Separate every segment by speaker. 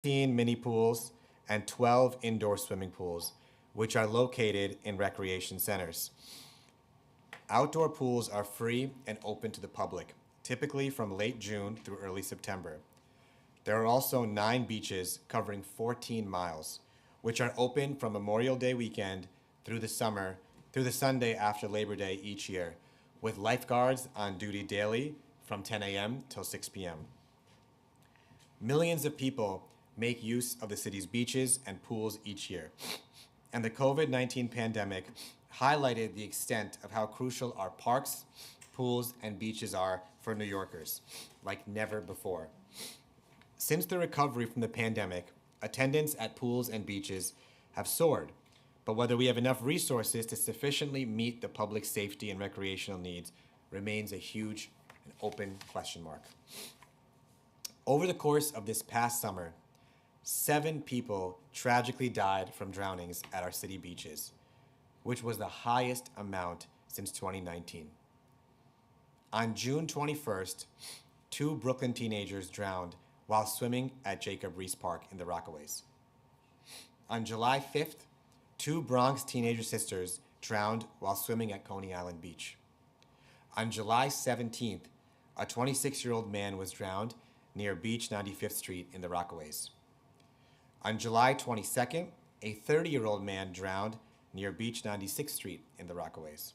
Speaker 1: 15 mini pools, and 12 indoor swimming pools, which are located in recreation centers. Outdoor pools are free and open to the public, typically from late June through early September. There are also 9 beaches covering 14 miles, which are open from Memorial Day weekend through the Sunday after Labor Day each year, with lifeguards on duty daily from 10 a.m. till 6 p.m. Millions of people make use of the city's beaches and pools each year, and the COVID-19 pandemic highlighted the extent of how crucial our parks, pools, and beaches are for New Yorkers, like never before. Since the recovery from the pandemic, attendance at pools and beaches have soared, but whether we have enough resources to sufficiently meet the public safety and recreational needs remains a huge and open question mark. Over the course of this past summer, 7 people tragically died from drownings at our city beaches, which was the highest amount since 2019. On June 21st, 2 Brooklyn teenagers drowned while swimming at Jacob Riis Park in the Rockaways. On July 5th, 2 Bronx teenager sisters drowned while swimming at Coney Island Beach. On July 17th, a 26-year-old man was drowned near Beach 95th Street in the Rockaways. On July 22nd, a 30-year-old man drowned near Beach 96th Street in the Rockaways.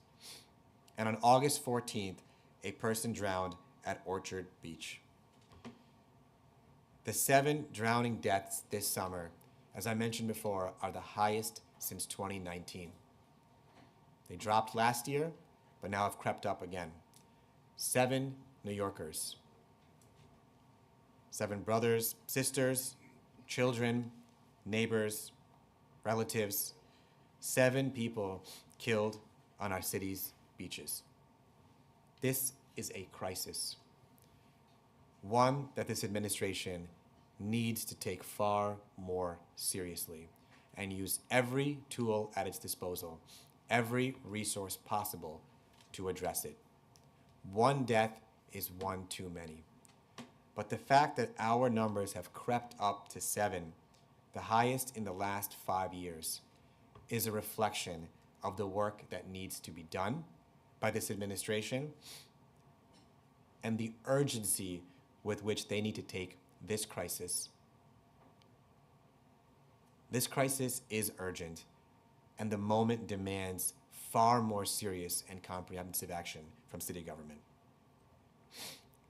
Speaker 1: And on August 14th, a person drowned at Orchard Beach. The 7 drowning deaths this summer, as I mentioned before, are the highest since 2019. They dropped last year, but now have crept up again. 7 New Yorkers. 7 brothers, sisters, children, neighbors, relatives. 7 people killed on our city's beaches. This is a crisis. One that this administration needs to take far more seriously and use every tool at its disposal, every resource possible to address it. 1 death is one too many. But the fact that our numbers have crept up to 7, the highest in the last 5 years, is a reflection of the work that needs to be done by this administration and the urgency with which they need to take this crisis. This crisis is urgent, and the moment demands far more serious and comprehensive action from city government.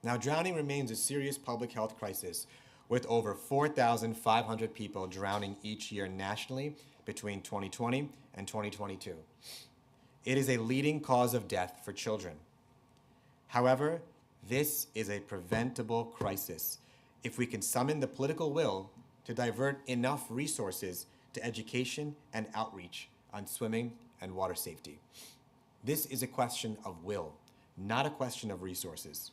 Speaker 1: Now, drowning remains a serious public health crisis, with over 4,500 people drowning each year nationally between 2020 and 2022. It is a leading cause of death for children. However, this is a preventable crisis if we can summon the political will to divert enough resources to education and outreach on swimming and water safety. This is a question of will, not a question of resources.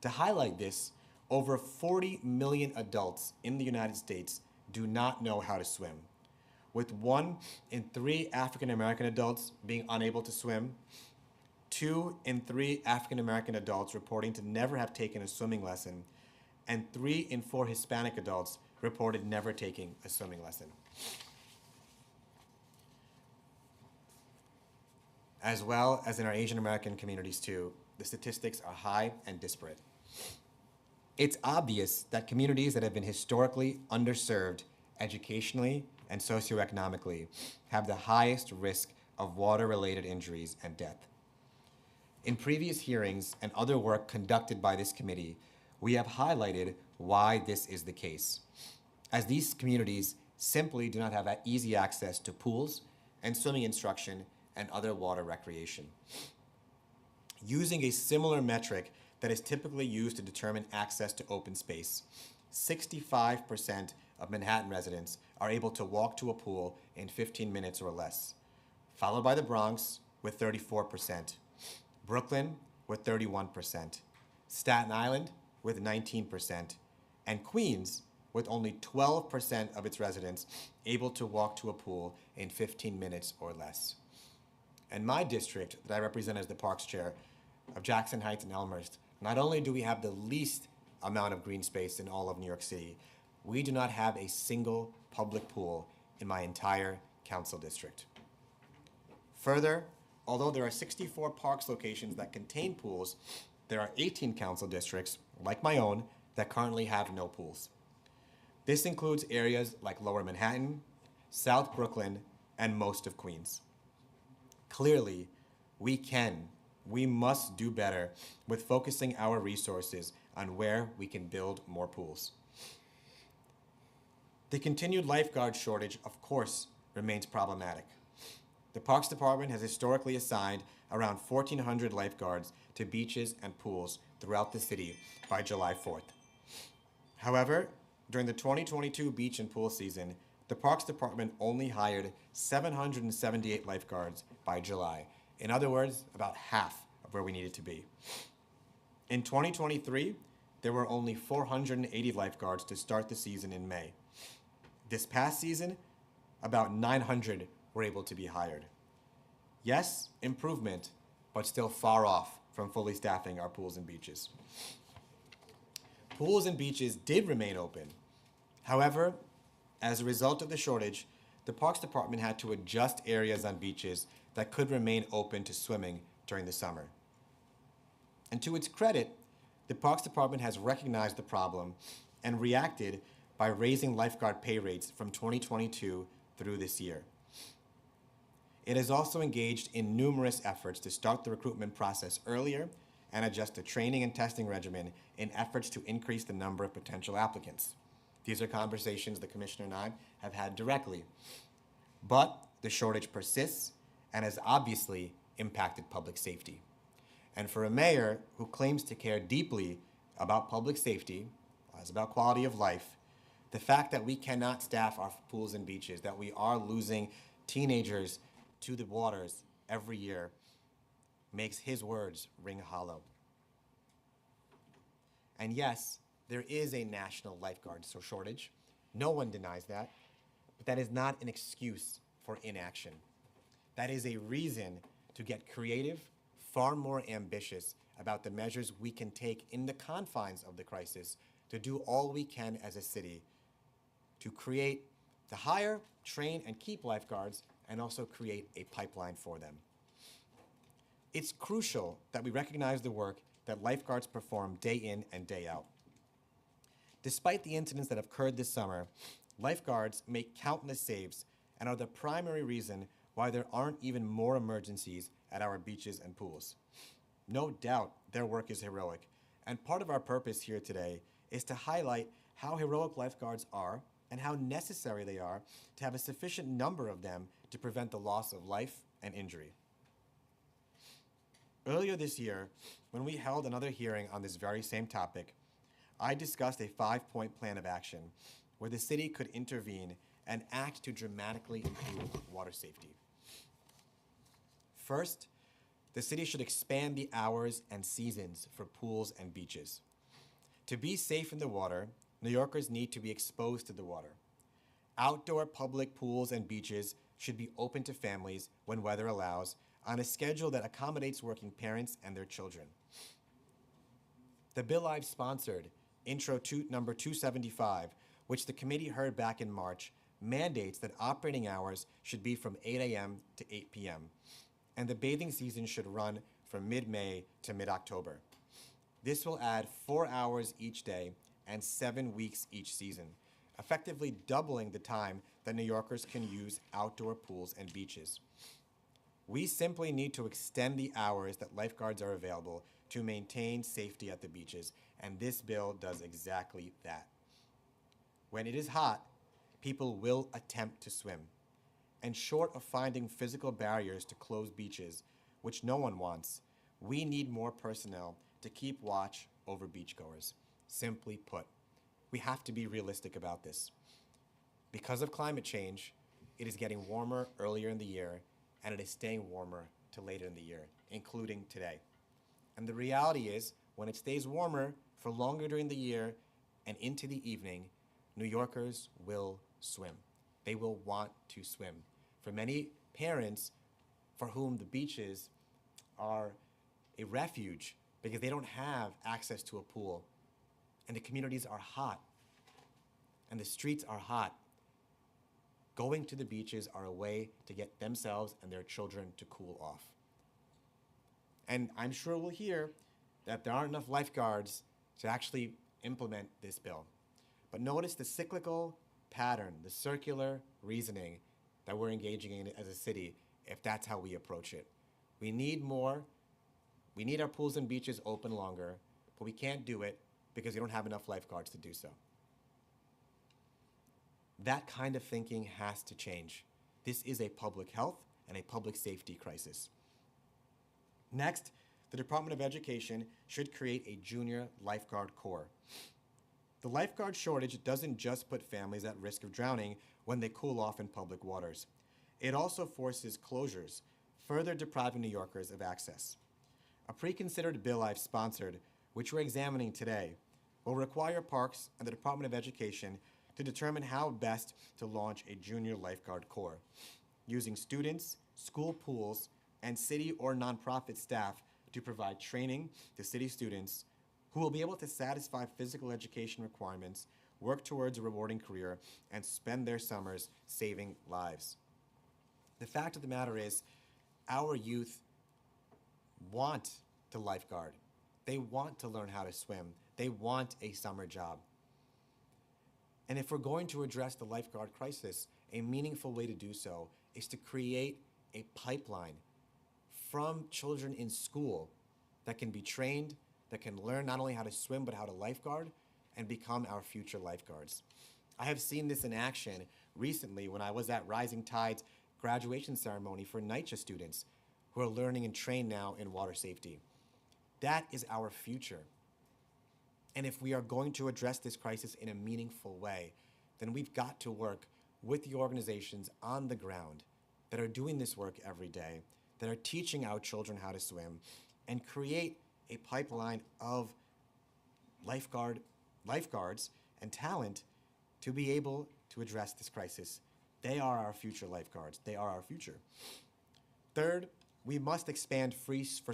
Speaker 1: To highlight this, over 40 million adults in the United States do not know how to swim, with 1 in 3 African American adults being unable to swim, 2 in 3 African American adults reporting to never have taken a swimming lesson, and 3 in 4 Hispanic adults reported never taking a swimming lesson. As well as in our Asian American communities too, the statistics are high and disparate. It's obvious that communities that have been historically underserved educationally and socioeconomically have the highest risk of water-related injuries and death. In previous hearings and other work conducted by this committee, we have highlighted why this is the case, as these communities simply do not have easy access to pools and swimming instruction and other water recreation. Using a similar metric that is typically used to determine access to open space, 65% of Manhattan residents are able to walk to a pool in 15 minutes or less, followed by the Bronx with 34%, Brooklyn with 31%, Staten Island with 19%, and Queens with only 12% of its residents able to walk to a pool in 15 minutes or less. And my district that I represent as the Parks Chair of Jackson Heights and Elmhurst, not only do we have the least amount of green space in all of New York City, we do not have a single public pool in my entire council district. Further, although there are 64 parks locations that contain pools, there are 18 council districts, like my own, that currently have no pools. This includes areas like Lower Manhattan, South Brooklyn, and most of Queens. Clearly, we must do better with focusing our resources on where we can build more pools. The continued lifeguard shortage, of course, remains problematic. The Parks Department has historically assigned around 1,400 lifeguards to beaches and pools throughout the city by July 4th. However, during the 2022 beach and pool season, the Parks Department only hired 778 lifeguards by July. In other words, about half of where we needed to be. In 2023, there were only 480 lifeguards to start the season in May. This past season, about 900 were able to be hired. Yes, improvement, but still far off from fully staffing our pools and beaches. Pools and beaches did remain open. However, as a result of the shortage, the Parks Department had to adjust areas on beaches that could remain open to swimming during the summer. And to its credit, the Parks Department has recognized the problem and reacted by raising lifeguard pay rates from 2022 through this year. It has also engaged in numerous efforts to start the recruitment process earlier and adjust the training and testing regimen in efforts to increase the number of potential applicants. These are conversations the Commissioner and I have had directly. But the shortage persists and has obviously impacted public safety. And for a mayor who claims to care deeply about public safety, as about quality of life, the fact that we cannot staff our pools and beaches, that we are losing teenagers to the waters every year, makes his words ring hollow. And yes, there is a national lifeguard shortage. No one denies that. But that is not an excuse for inaction. That is a reason to get creative, far more ambitious about the measures we can take in the confines of the crisis to do all we can as a city to create, to hire, train, and keep lifeguards, and also create a pipeline for them. It's crucial that we recognize the work that lifeguards perform day in and day out. Despite the incidents that have occurred this summer, lifeguards make countless saves and are the primary reason why there aren't even more emergencies at our beaches and pools. No doubt their work is heroic, and part of our purpose here today is to highlight how heroic lifeguards are and how necessary they are to have a sufficient number of them to prevent the loss of life and injury. Earlier this year, when we held another hearing on this very same topic, I discussed a 5-point plan of action where the city could intervene and act to dramatically improve water safety. First, the city should expand the hours and seasons for pools and beaches. To be safe in the water, New Yorkers need to be exposed to the water. Outdoor public pools and beaches should be open to families when weather allows on a schedule that accommodates working parents and their children. The bill I've sponsored, Intro number 275, which the committee heard back in March, mandates that operating hours should be from 8 a.m. to 8 p.m., and the bathing season should run from mid-May to mid-October. This will add 4 hours each day and 7 weeks each season, effectively doubling the time that New Yorkers can use outdoor pools and beaches. We simply need to extend the hours that lifeguards are available to maintain safety at the beaches, and this bill does exactly that. When it is hot, people will attempt to swim. And short of finding physical barriers to closed beaches, which no one wants, we need more personnel to keep watch over beachgoers. Simply put, we have to be realistic about this. Because of climate change, it is getting warmer earlier in the year, and it is staying warmer to later in the year, including today. And the reality is, when it stays warmer for longer during the year and into the evening, New Yorkers will swim. They will want to swim. For many parents for whom the beaches are a refuge because they don't have access to a pool and the communities are hot, and the streets are hot, going to the beaches are a way to get themselves and their children to cool off. And I'm sure we'll hear that there aren't enough lifeguards to actually implement this bill. But notice the cyclical pattern, the circular reasoning that we're engaging in as a city if that's how we approach it. We need more. We need our pools and beaches open longer, but we can't do it because we don't have enough lifeguards to do so. That kind of thinking has to change. This is a public health and a public safety crisis. Next, the Department of Education should create a junior lifeguard corps. The lifeguard shortage doesn't just put families at risk of drowning when they cool off in public waters. It also forces closures, further depriving New Yorkers of access. A pre-considered bill I've sponsored, which we're examining today, will require parks and the Department of Education to determine how best to launch a junior lifeguard corps, using students, school pools, and city or nonprofit staff to provide training to city students who will be able to satisfy physical education requirements, work towards a rewarding career, and spend their summers saving lives. The fact of the matter is, our youth want to lifeguard. They want to learn how to swim. They want a summer job. And if we're going to address the lifeguard crisis, a meaningful way to do so is to create a pipeline from children in school that can be trained, that can learn not only how to swim, but how to lifeguard and become our future lifeguards. I have seen this in action recently when I was at Rising Tide's graduation ceremony for NYCHA students who are learning and trained now in water safety. That is our future. And if we are going to address this crisis in a meaningful way, then we've got to work with the organizations on the ground that are doing this work every day, that are teaching our children how to swim, and create a pipeline of lifeguards and talent to be able to address this crisis. They are our future lifeguards. They are our future. Third, we must extend free swim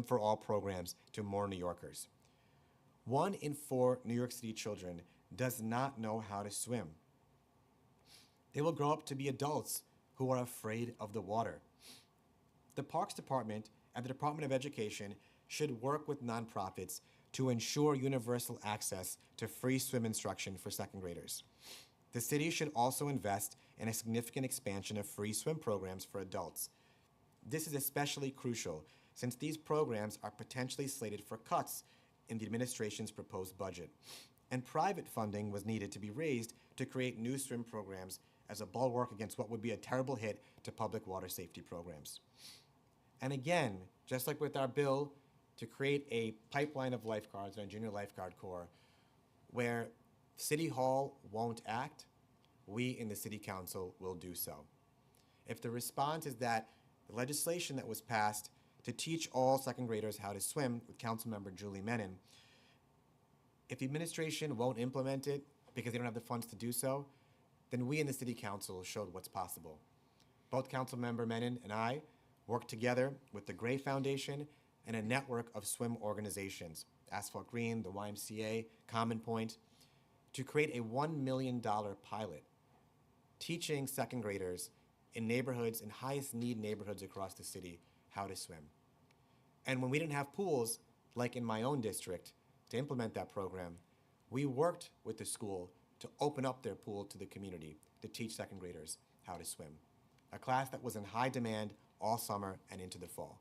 Speaker 1: for all programs to more New Yorkers. 1 in 4 New York City children does not know how to swim. They will grow up to be adults who are afraid of the water. The Parks Department and the Department of Education should work with nonprofits to ensure universal access to free swim instruction for second graders. The city should also invest in a significant expansion of free swim programs for adults. This is especially crucial since these programs are potentially slated for cuts in the administration's proposed budget, and private funding was needed to be raised to create new swim programs as a bulwark against what would be a terrible hit to public water safety programs. And again, just like with our bill to create a pipeline of lifeguards and a junior lifeguard corps, where City Hall won't act, we in the City Council will do so. If the response is that the legislation that was passed to teach all second graders how to swim with Councilmember Julie Menin, if the administration won't implement it because they don't have the funds to do so, then we in the City Council showed what's possible. Both Councilmember Menin and I worked together with the Gray Foundation and a network of swim organizations, Asphalt Green, the YMCA, Common Point, to create a $1 million pilot teaching second graders in neighborhoods, in highest need neighborhoods across the city, how to swim. And when we didn't have pools, like in my own district, to implement that program, we worked with the school to open up their pool to the community to teach second graders how to swim. A class that was in high demand all summer and into the fall.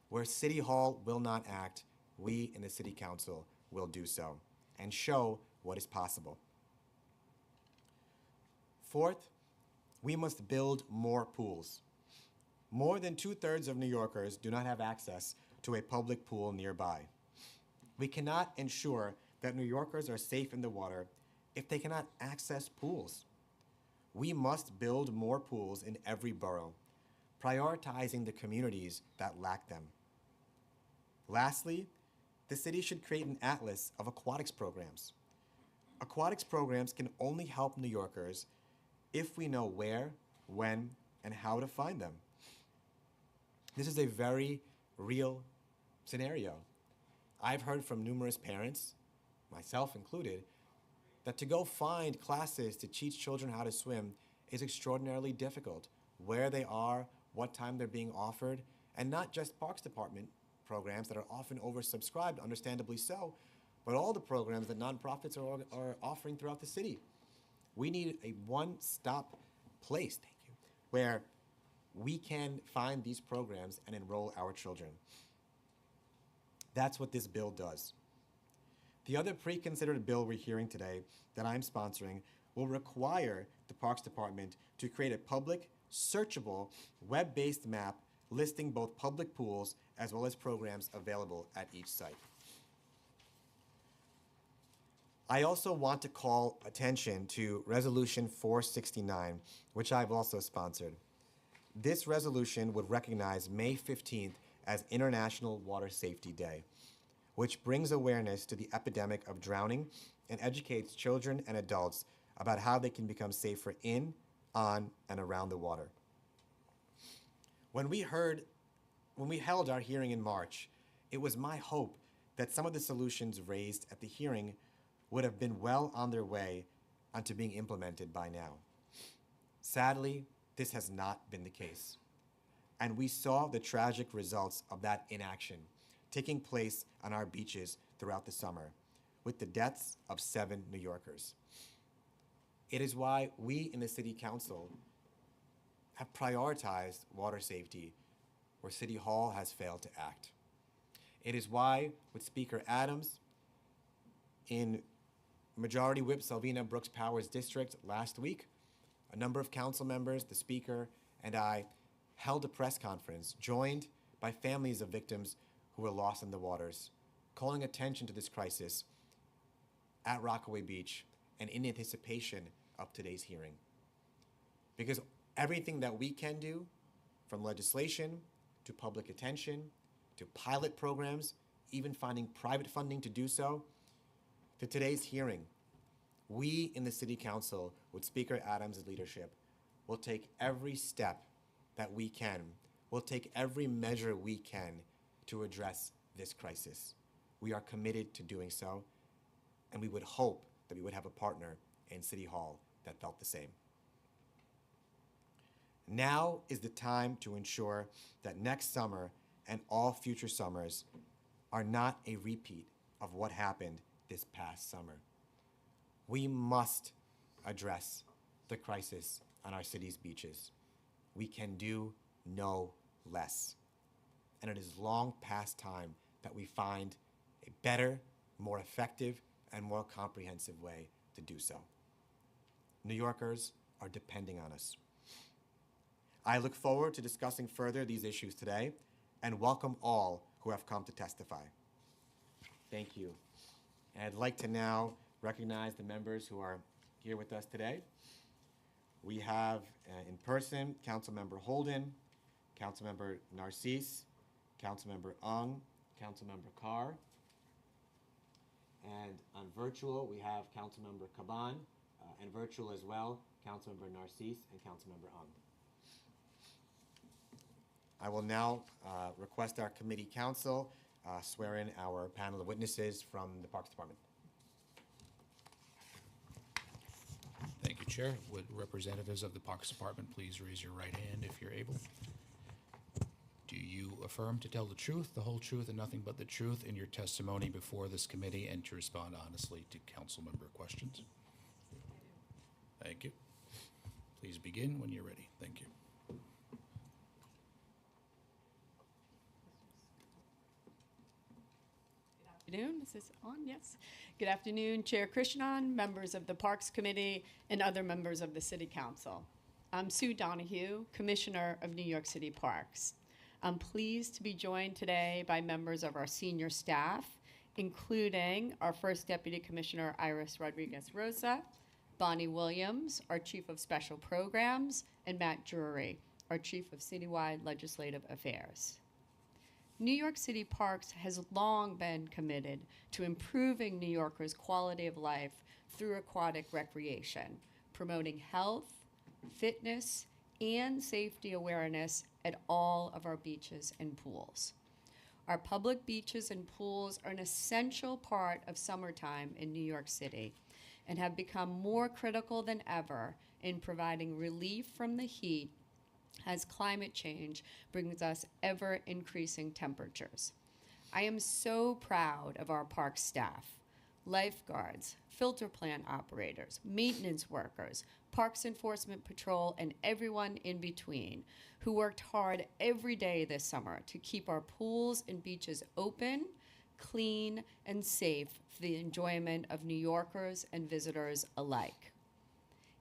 Speaker 1: Where City Hall will not act, we in the City Council will do so and show what is possible. Fourth, we must build more pools. More than 2/3 of New Yorkers do not have access to a public pool nearby. We cannot ensure that New Yorkers are safe in the water if they cannot access pools. We must build more pools in every borough, prioritizing the communities that lack them. Lastly, the city should create an atlas of aquatics programs. Aquatics programs can only help New Yorkers if we know where, when, and how to find them. This is a very real scenario. I've heard from numerous parents myself included, that to go find classes to teach children how to swim is extraordinarily difficult. Where they are, what time they're being offered, and not just Parks Department programs that are often oversubscribed, understandably so, but all the programs that nonprofits are offering throughout the city. We need a one-stop place, thank you, where we can find these programs and enroll our children. That's what this bill does. The other pre-considered bill we're hearing today that I'm sponsoring will require the Parks Department to create a public, searchable, web-based map listing both public pools as well as programs available at each site. I also want to call attention to Resolution 469, which I've also sponsored. This resolution would recognize May 15th as International Water Safety Day, which brings awareness to the epidemic of drowning and educates children and adults about how they can become safer in, on, and around the water. When we held our hearing in March, it was my hope that some of the solutions raised at the hearing would have been well on their way onto being implemented by now. Sadly, this has not been the case. And we saw the tragic results of that inaction taking place on our beaches throughout the summer, with the deaths of 7 New Yorkers. It is why we in the City Council have prioritized water safety where City Hall has failed to act. It is why, with Speaker Adams in Majority Whip Selvina Brooks Powers District last week, a number of council members, the Speaker, and I held a press conference joined by families of victims who were lost in the waters, calling attention to this crisis at Rockaway Beach and in anticipation of today's hearing. Because everything that we can do, from legislation to public attention to pilot programs, even finding private funding to do so, to today's hearing, we in the City Council, with Speaker Adams' leadership, will take every step that we can, will take every measure we can to address this crisis. We are committed to doing so, and we would hope that we would have a partner in City Hall that felt the same. Now is the time to ensure that next summer and all future summers are not a repeat of what happened this past summer. We must address the crisis on our city's beaches. We can do no less. And it is long past time that we find a better, more effective, and more comprehensive way to do so. New Yorkers are depending on us. I look forward to discussing further these issues today and welcome all who have come to testify. Thank you. And I'd like to now recognize the members who are here with us today. We have in person Councilmember Holden, Councilmember Narcisse, Councilmember Ung, Councilmember Carr, and on virtual we have Councilmember Caban, and virtual as well, Councilmember Narcisse and Councilmember Ung. I will now request our committee council swear in our panel of witnesses from the Parks Department.
Speaker 2: Thank you, Chair. Would representatives of the Parks Department please raise your right hand if you're able? Do you affirm to tell the truth, the whole truth, and nothing but the truth in your testimony before this committee and to respond honestly to council member questions? Thank you. Please begin when you're ready. Thank you.
Speaker 3: Good afternoon. Is this on? Yes. Good afternoon, Chair Krishnan, members of the Parks Committee, and other members of the City Council. I'm Sue Donahue, Commissioner of New York City Parks. I'm pleased to be joined today by members of our senior staff, including our First Deputy Commissioner, Iris Rodriguez-Rosa, Bonnie Williams, our Chief of Special Programs, and Matt Drury, our Chief of Citywide Legislative Affairs. New York City Parks has long been committed to improving New Yorkers' quality of life through aquatic recreation, promoting health, fitness, and safety awareness at all of our beaches and pools. Our public beaches and pools are an essential part of summertime in New York City and have become more critical than ever in providing relief from the heat as climate change brings us ever increasing temperatures. I am so proud of our park staff, lifeguards, filter plant operators, maintenance workers, Parks Enforcement Patrol, and everyone in between who worked hard every day this summer to keep our pools and beaches open, clean, and safe for the enjoyment of New Yorkers and visitors alike.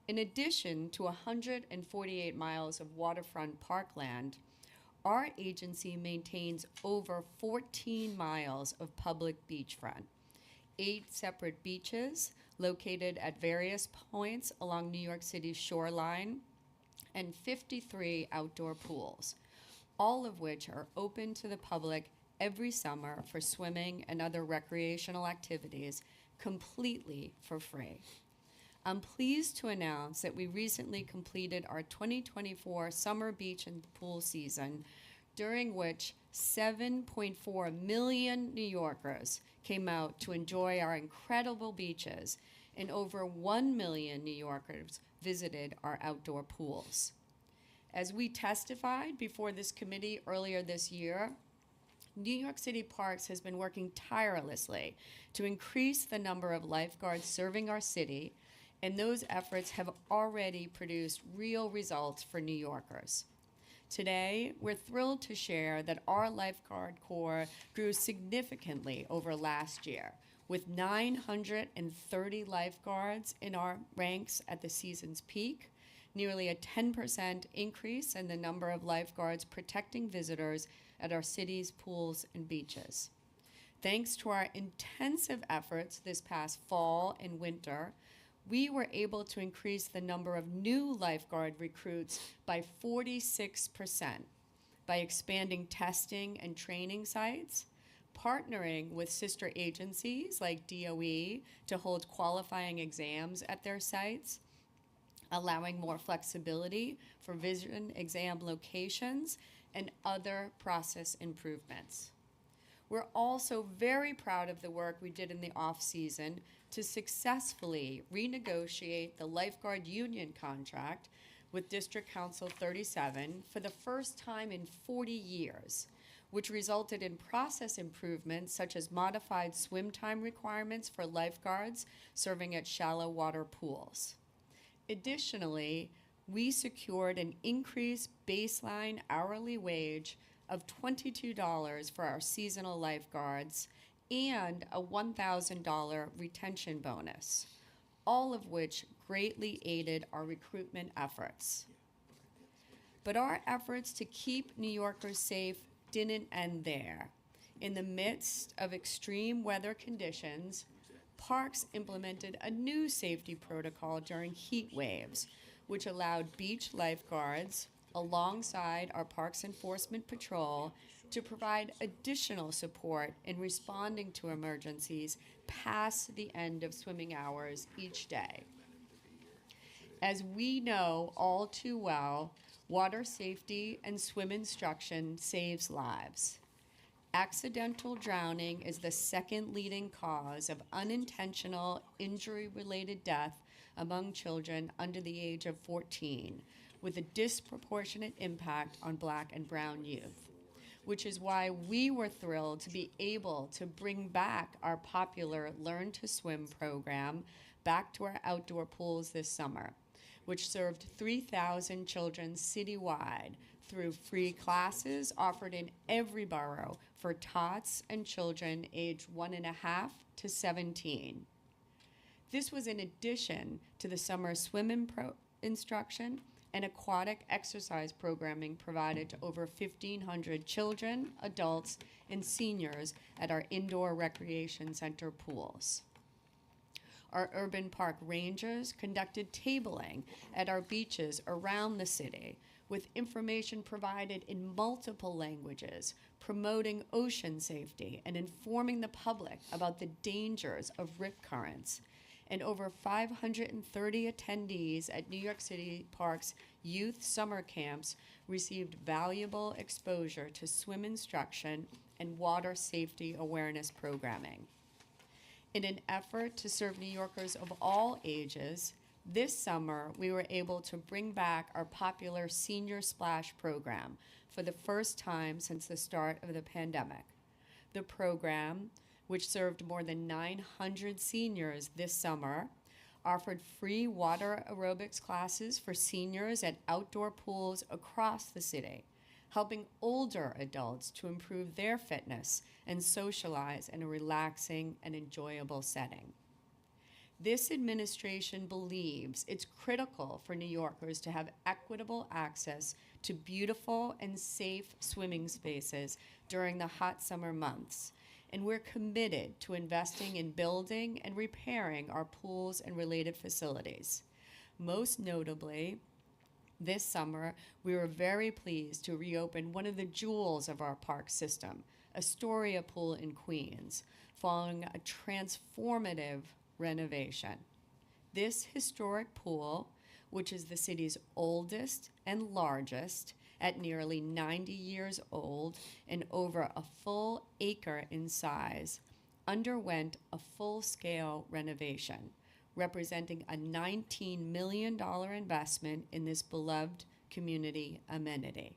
Speaker 3: In addition to 148 miles of waterfront parkland, our agency maintains over 14 miles of public beachfront, 8 separate beaches located at various points along New York City's shoreline, and 53 outdoor pools, all of which are open to the public every summer for swimming and other recreational activities completely for free. I'm pleased to announce that we recently completed our 2024 summer beach and pool season, during which 7.4 million New Yorkers came out to enjoy our incredible beaches, and over 1 million New Yorkers visited our outdoor pools. As we testified before this committee earlier this year, New York City Parks has been working tirelessly to increase the number of lifeguards serving our city, and those efforts have already produced real results for New Yorkers. Today, we're thrilled to share that our lifeguard corps grew significantly over last year, with 930 lifeguards in our ranks at the season's peak, nearly a 10% increase in the number of lifeguards protecting visitors at our city's pools and beaches. Thanks to our intensive efforts this past fall and winter, we were able to increase the number of new lifeguard recruits by 46% by expanding testing and training sites, partnering with sister agencies like DOE to hold qualifying exams at their sites, allowing more flexibility for vision exam locations, and other process improvements. We're also very proud of the work we did in the off-season to successfully renegotiate the lifeguard union contract with District Council 37 for the first time in 40 years, which resulted in process improvements such as modified swim time requirements for lifeguards serving at shallow water pools. Additionally, we secured an increased baseline hourly wage of $22 for our seasonal lifeguards and a $1,000 retention bonus, all of which greatly aided our recruitment efforts. But our efforts to keep New Yorkers safe didn't end there. In the midst of extreme weather conditions, Parks implemented a new safety protocol during heat waves, which allowed beach lifeguards, alongside our Parks Enforcement Patrol, to provide additional support in responding to emergencies past the end of swimming hours each day. As we know all too well, water safety and swim instruction saves lives. Accidental drowning is the second leading cause of unintentional injury-related death among children under the age of 14, with a disproportionate impact on Black and brown youth, which is why we were thrilled to be able to bring back our popular Learn to Swim program back to our outdoor pools this summer, which served 3,000 children citywide through free classes offered in every borough for tots and children aged 1.5 to 17. This was in addition to the summer swim instruction and aquatic exercise programming provided to over 1,500 children, adults, and seniors at our indoor recreation center pools. Our urban park rangers conducted tabling at our beaches around the city, with information provided in multiple languages, promoting ocean safety and informing the public about the dangers of rip currents. and over 530 attendees at New York City Parks youth summer camps received valuable exposure to swim instruction and water safety awareness programming. In an effort to serve New Yorkers of all ages, this summer we were able to bring back our popular Senior Splash program for the first time since the start of the pandemic. The program, which served more than 900 seniors this summer, offered free water aerobics classes for seniors at outdoor pools across the city, helping older adults to improve their fitness and socialize in a relaxing and enjoyable setting. This administration believes it's critical for New Yorkers to have equitable access to beautiful and safe swimming spaces during the hot summer months, and we're committed to investing in building and repairing our pools and related facilities. Most notably, this summer, we were very pleased to reopen one of the jewels of our park system, Astoria Pool in Queens, following a transformative renovation. This historic pool, which is the city's oldest and largest, at nearly 90 years old and over a full acre in size, underwent a full-scale renovation, representing a $19 million investment in this beloved community amenity.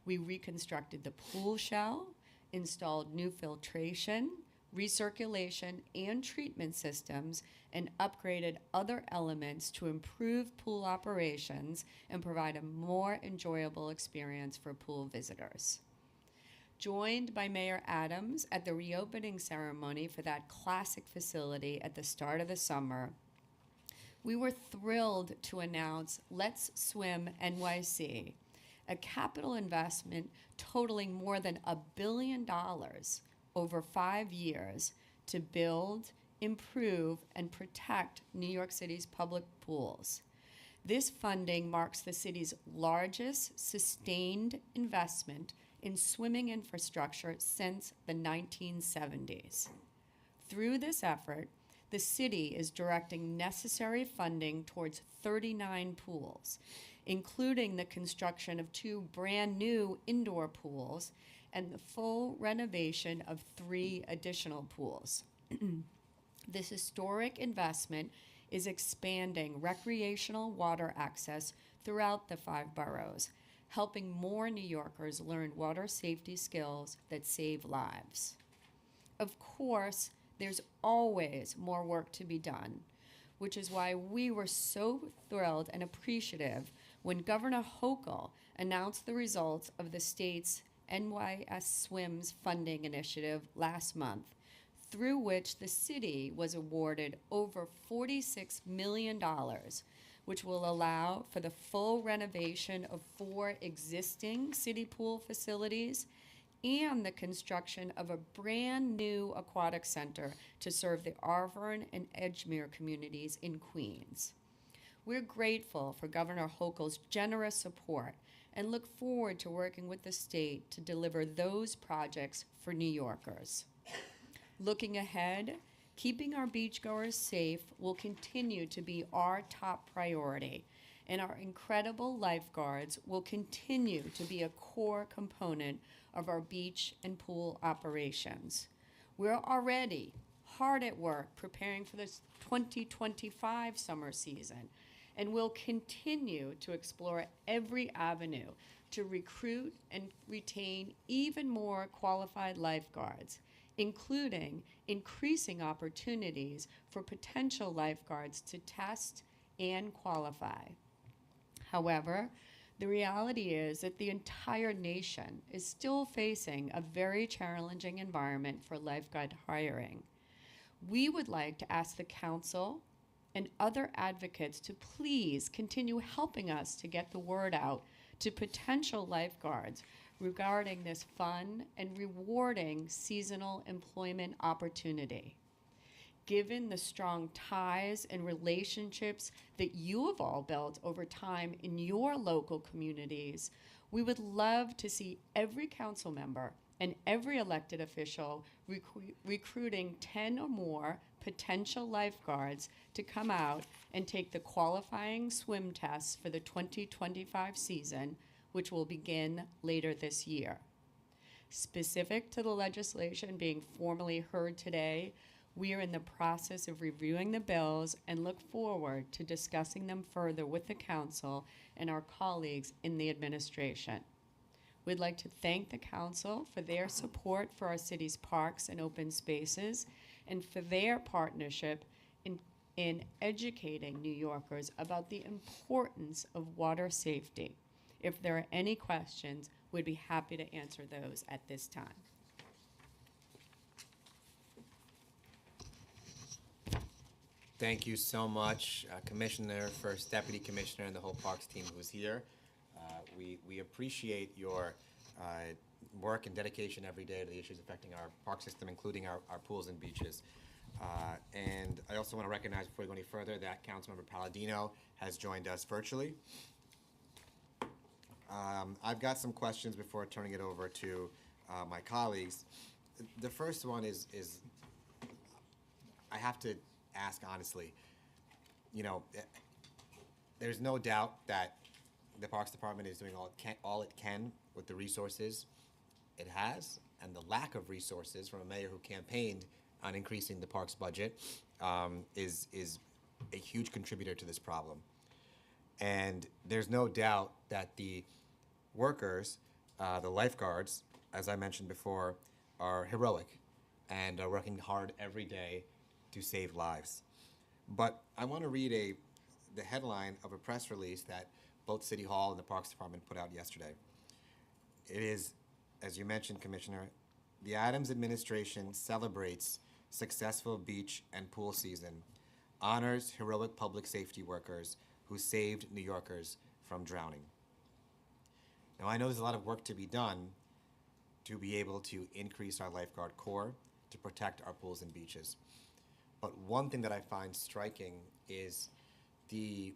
Speaker 3: We reconstructed the pool shell, installed new filtration, recirculation, and treatment systems, and upgraded other elements to improve pool operations and provide a more enjoyable experience for pool visitors. Joined by Mayor Adams at the reopening ceremony for that classic facility at the start of the summer, we were thrilled to announce Let's Swim NYC, a capital investment totaling more than $1 billion over 5 years to build, improve, and protect New York City's public pools. This funding marks the city's largest sustained investment in swimming infrastructure since the 1970s. Through this effort, the city is directing necessary funding towards 39 pools, including the construction of 2 brand new indoor pools and the full renovation of 3 additional pools. This historic investment is expanding recreational water access throughout the 5 boroughs, helping more New Yorkers learn water safety skills that save lives. Of course, there's always more work to be done, which is why we were so thrilled and appreciative when Governor Hochul announced the results of the state's NYS Swims funding initiative last month, through which the city was awarded over $46 million, which will allow for the full renovation of 4 existing city pool facilities and the construction of a brand new aquatic center to serve the Arverne and Edgemere communities in Queens. We're grateful for Governor Hochul's generous support and look forward to working with the state to deliver those projects for New Yorkers. Looking ahead, keeping our beachgoers safe will continue to be our top priority, and our incredible lifeguards will continue to be a core component of our beach and pool operations. We're already hard at work preparing for this 2025 summer season, and will continue to explore every avenue to recruit and retain even more qualified lifeguards, including increasing opportunities for potential lifeguards to test and qualify. However, the reality is that the entire nation is still facing a very challenging environment for lifeguard hiring. We would like to ask the council and other advocates to please continue helping us to get the word out to potential lifeguards regarding this fun and rewarding seasonal employment opportunity. Given the strong ties and relationships that you have all built over time in your local communities, we would love to see every council member and every elected official recruiting 10 or more potential lifeguards to come out and take the qualifying swim tests for the 2025 season, which will begin later this year. Specific to the legislation being formally heard today, we are in the process of reviewing the bills and look forward to discussing them further with the council and our colleagues in the administration. We'd like to thank the council for their support for our city's parks and open spaces and for their partnership in educating New Yorkers about the importance of water safety. If there are any questions, we'd be happy to answer those at this time.
Speaker 1: Thank you so much, Commissioner, First Deputy Commissioner, and the whole Parks team who's here. We appreciate your work and dedication every day to the issues affecting our park system, including our pools and beaches. And I also want to recognize, before we go any further, that Councilmember Palladino has joined us virtually. I've got some questions before turning it over to my colleagues. The first one is I have to ask honestly, you know, there's no doubt that the Parks Department is doing all it can with the resources it has, and the lack of resources from a mayor who campaigned on increasing the parks budget is a huge contributor to this problem. And there's no doubt that the workers, the lifeguards, as I mentioned before, are heroic and are working hard every day to save lives. But I want to read the headline of a press release that both City Hall and the Parks Department put out yesterday. It is, as you mentioned, Commissioner, the Adams administration celebrates successful beach and pool season, honors heroic public safety workers who saved New Yorkers from drowning. Now, I know there's a lot of work to be done to be able to increase our lifeguard corps to protect our pools and beaches. But one thing that I find striking is the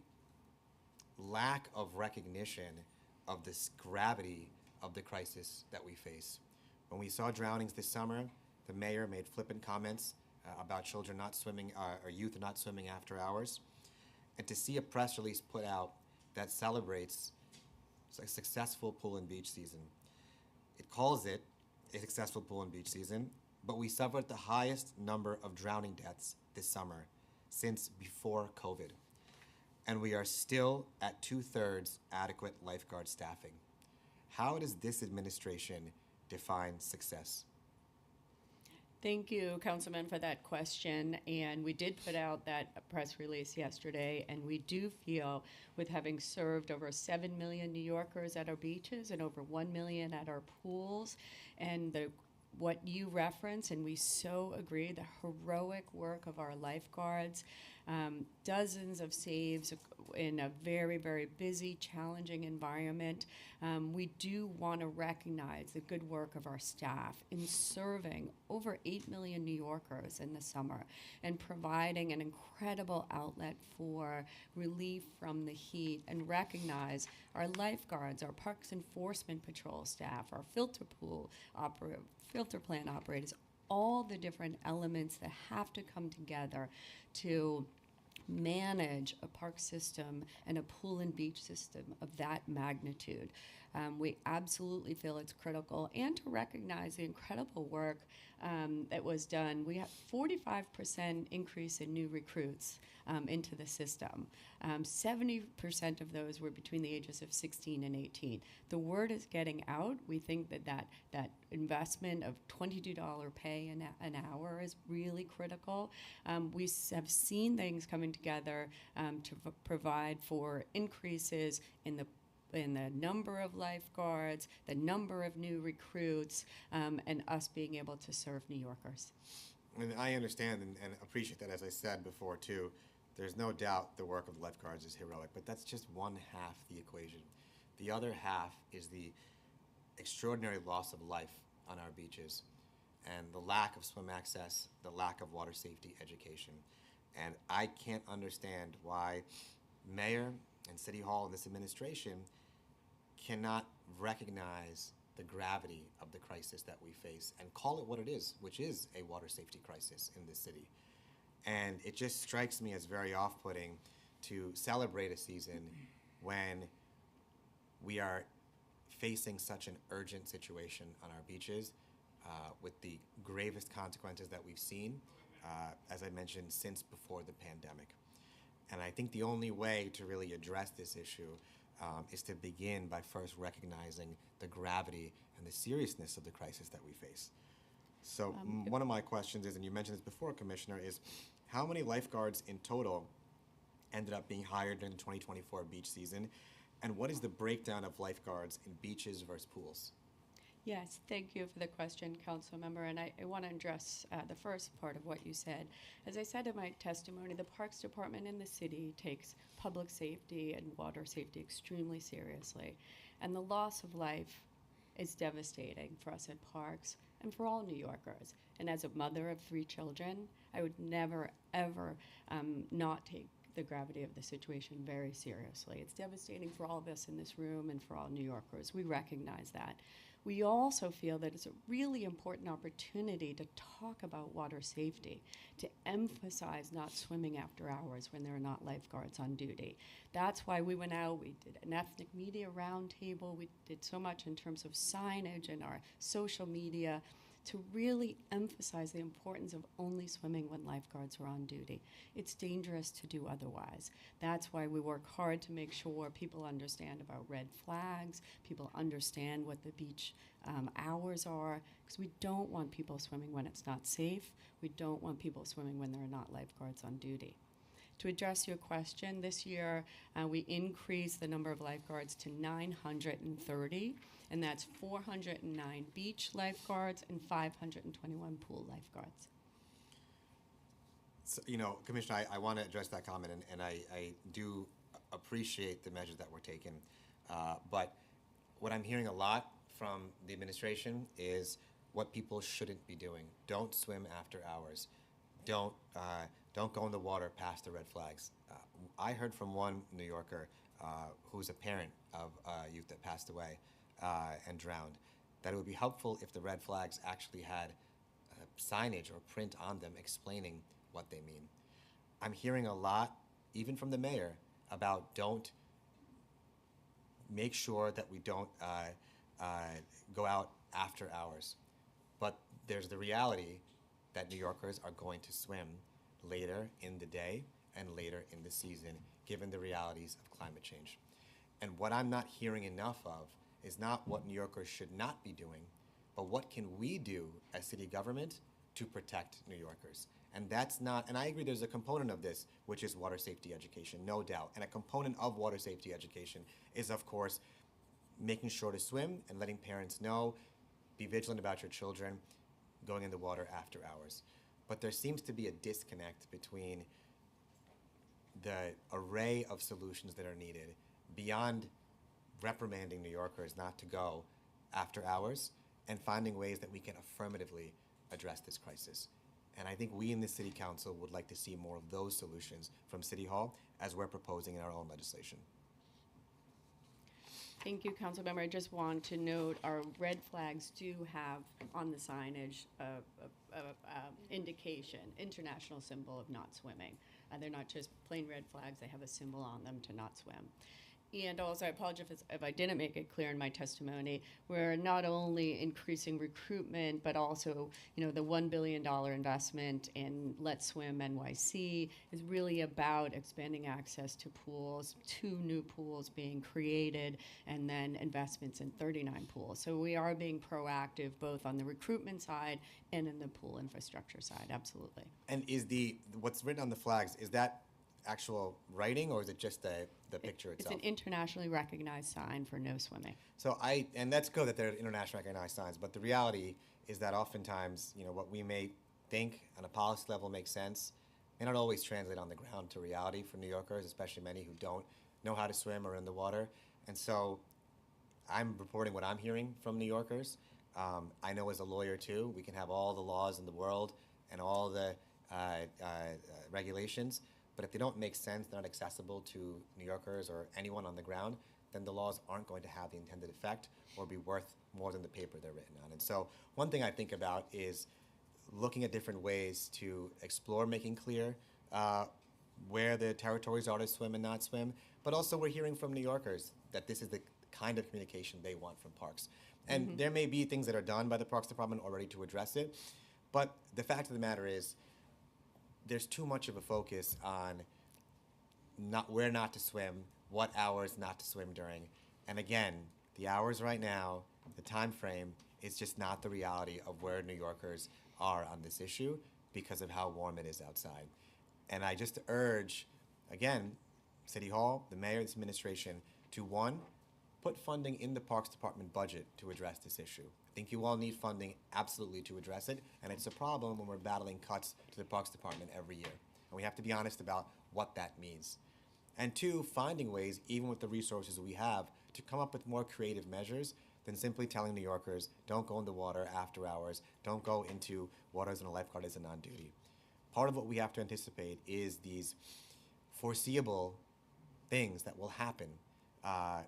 Speaker 1: lack of recognition of this gravity of the crisis that we face. When we saw drownings this summer, the mayor made flippant comments about children not swimming, or youth not swimming after hours. And to see a press release put out that celebrates a successful pool and beach season. It calls it a successful pool and beach season, but we suffered the highest number of drowning deaths this summer since before COVID. And we are still at 2/3 adequate lifeguard staffing. How does this administration define success?
Speaker 3: Thank you, Councilman, for that question. And we did put out that press release yesterday, and we do feel, with having served over 7 million New Yorkers at our beaches and over 1 million at our pools, and what you reference, and we so agree, the heroic work of our lifeguards, dozens of saves in a very, very busy, challenging environment. We do want to recognize the good work of our staff in serving over 8 million New Yorkers in the summer and providing an incredible outlet for relief from the heat, and recognize our lifeguards, our Parks Enforcement Patrol staff, our filter plant operators, all the different elements that have to come together to manage a park system and a pool and beach system of that magnitude. We absolutely feel it's critical, and to recognize the incredible work that was done. We have 45% increase in new recruits into the system. 70% of those were between the ages of 16 and 18. The word is getting out. We think that investment of $22 pay an hour is really critical. We have seen things coming together to provide for increases in the number of lifeguards, the number of new recruits, and us being able to serve New Yorkers.
Speaker 1: And I understand and appreciate that, as I said before, too. There's no doubt the work of lifeguards is heroic, but that's just one half the equation. The other half is the extraordinary loss of life on our beaches and the lack of swim access, the lack of water safety education. And I can't understand why Mayor and City Hall and this administration cannot recognize the gravity of the crisis that we face and call it what it is, which is a water safety crisis in this city. And it just strikes me as very off-putting to celebrate a season when we are facing such an urgent situation on our beaches with the gravest consequences that we've seen, as I mentioned, since before the pandemic. And I think the only way to really address this issue is to begin by first recognizing the gravity and the seriousness of the crisis that we face. So one of my questions is, and you mentioned this before, Commissioner, is how many lifeguards in total ended up being hired during the 2024 beach season? And what is the breakdown of lifeguards in beaches versus pools?
Speaker 3: Yes, thank you for the question, Council Member, and I want to address the first part of what you said. As I said in my testimony, the Parks Department in the city takes public safety and water safety extremely seriously, and the loss of life is devastating for us at Parks and for all New Yorkers. And as a mother of 3 children, I would never, ever not take the gravity of the situation very seriously. It's devastating for all of us in this room and for all New Yorkers. We recognize that. We also feel that it's a really important opportunity to talk about water safety, to emphasize not swimming after hours when there are not lifeguards on duty. That's why we went out, we did an ethnic media roundtable, we did so much in terms of signage and our social media to really emphasize the importance of only swimming when lifeguards are on duty. It's dangerous to do otherwise. That's why we work hard to make sure people understand about red flags, people understand what the beach hours are, because we don't want people swimming when it's not safe. We don't want people swimming when there are not lifeguards on duty. To address your question, this year we increased the number of lifeguards to 930, and that's 409 beach lifeguards and 521 pool lifeguards.
Speaker 1: So, Commissioner, I want to address that comment, and I do appreciate the measures that were taken. But what I'm hearing a lot from the administration is what people shouldn't be doing. Don't swim after hours. Don't go in the water past the red flags. I heard from one New Yorker who's a parent of a youth that passed away and drowned, that it would be helpful if the red flags actually had signage or print on them explaining what they mean. I'm hearing a lot, even from the mayor, about make sure that we don't go out after hours. But there's the reality that New Yorkers are going to swim later in the day and later in the season, given the realities of climate change. And what I'm not hearing enough of is not what New Yorkers should not be doing, but what can we do as city government to protect New Yorkers? And I agree there's a component of this, which is water safety education, no doubt. And a component of water safety education is, of course, making sure to swim and letting parents know, be vigilant about your children going in the water after hours. But there seems to be a disconnect between the array of solutions that are needed beyond reprimanding New Yorkers not to go after hours and finding ways that we can affirmatively address this crisis. And I think we in the City Council would like to see more of those solutions from City Hall as we're proposing in our own legislation.
Speaker 3: Thank you, Councilmember. I just want to note our red flags do have on the signage indication, international symbol of not swimming. They're not just plain red flags, they have a symbol on them to not swim. And also, I apologize if I didn't make it clear in my testimony, we're not only increasing recruitment, but also, the $1 billion investment in Let's Swim NYC is really about expanding access to pools, 2 new pools being created, and then investments in 39 pools. So we are being proactive both on the recruitment side and in the pool infrastructure side, absolutely.
Speaker 1: And is what's written on the flags, is that actual writing, or is it just the picture itself?
Speaker 3: It's an internationally recognized sign for no swimming.
Speaker 1: So and that's good that they're internationally recognized signs, but the reality is that oftentimes, what we may think on a policy level makes sense may not always translate on the ground to reality for New Yorkers, especially many who don't know how to swim or in the water. And so I'm reporting what I'm hearing from New Yorkers. I know as a lawyer too, we can have all the laws in the world and all the regulations, but if they don't make sense, they're not accessible to New Yorkers or anyone on the ground, then the laws aren't going to have the intended effect or be worth more than the paper they're written on. And so one thing I think about is looking at different ways to explore making clear where the territories are to swim and not swim, but also we're hearing from New Yorkers that this is the kind of communication they want from parks. And there may be things that are done by the Parks Department already to address it, but the fact of the matter is there's too much of a focus on where not to swim, what hours not to swim during. And again, the hours right now, the time frame is just not the reality of where New Yorkers are on this issue because of how warm it is outside. And I just urge, again, City Hall, the mayor, this administration, to one, put funding in the Parks Department budget to address this issue. I think you all need funding absolutely to address it, and it's a problem when we're battling cuts to the Parks Department every year. And we have to be honest about what that means. And two, finding ways, even with the resources we have, to come up with more creative measures than simply telling New Yorkers, don't go in the water after hours, don't go into waters when a lifeguard isn't on duty. Part of what we have to anticipate is these foreseeable things that will happen. As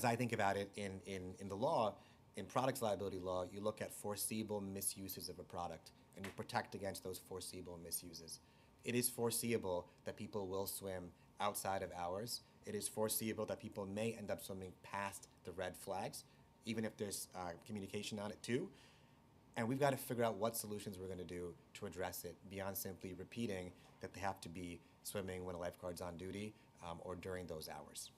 Speaker 1: I think about it in the law, in products liability law, you look at foreseeable misuses of a product and you protect against those foreseeable misuses. It is foreseeable that people will swim outside of hours. It is foreseeable that people may end up swimming past the red flags, even if there's communication on it too. And we've got to figure out what solutions we're going to do to address it beyond simply repeating that they have to be swimming when a lifeguard's on duty or during those hours.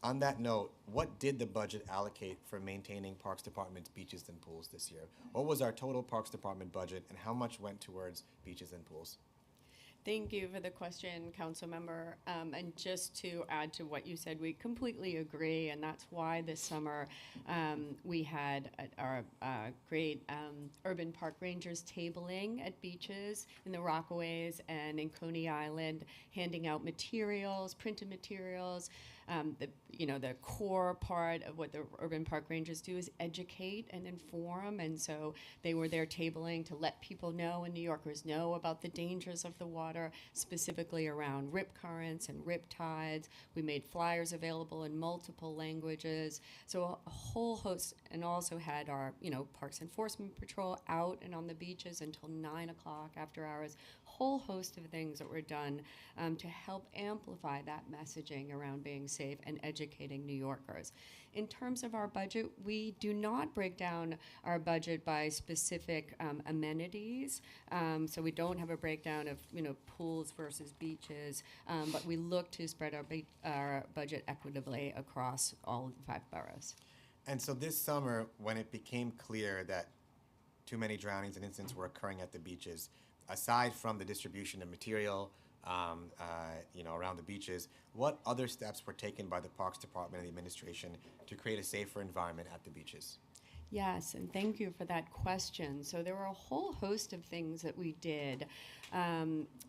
Speaker 1: On that note, what did the budget allocate for maintaining Parks Department's beaches and pools this year? What was our total Parks Department budget and how much went towards beaches and pools?
Speaker 3: Thank you for the question, Council Member. And just to add to what you said, we completely agree, and that's why this summer we had our great Urban Park Rangers tabling at beaches in the Rockaways and in Coney Island, handing out materials, printed materials. The core part of what the Urban Park Rangers do is educate and inform, and so they were there tabling to let people know and New Yorkers know about the dangers of the water, specifically around rip currents and rip tides. We made flyers available in multiple languages, so a whole host, and also had our Parks Enforcement Patrol out and on the beaches until 9 o'clock after hours. Whole host of things that were done to help amplify that messaging around being safe and educating New Yorkers. In terms of our budget, we do not break down our budget by specific amenities, so we don't have a breakdown of pools versus beaches, but we look to spread our budget equitably across all of the 5 boroughs.
Speaker 1: And so this summer, when it became clear that too many drownings and incidents were occurring at the beaches, aside from the distribution of material, around the beaches, what other steps were taken by the Parks Department and the administration to create a safer environment at the beaches?
Speaker 3: Yes, and thank you for that question. So there were a whole host of things that we did,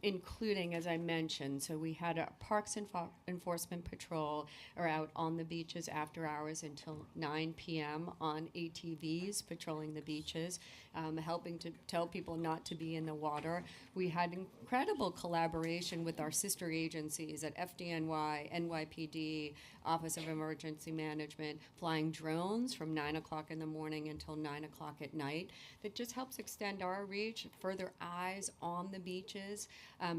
Speaker 3: including, as I mentioned, so we had a Parks Enforcement Patrol are out on the beaches after hours until 9 p.m. on ATVs patrolling the beaches, helping to tell people not to be in the water. We had incredible collaboration with our sister agencies at FDNY, NYPD, Office of Emergency Management, flying drones from 9 o'clock in the morning until 9 o'clock at night. That just helps extend our reach, further eyes on the beaches,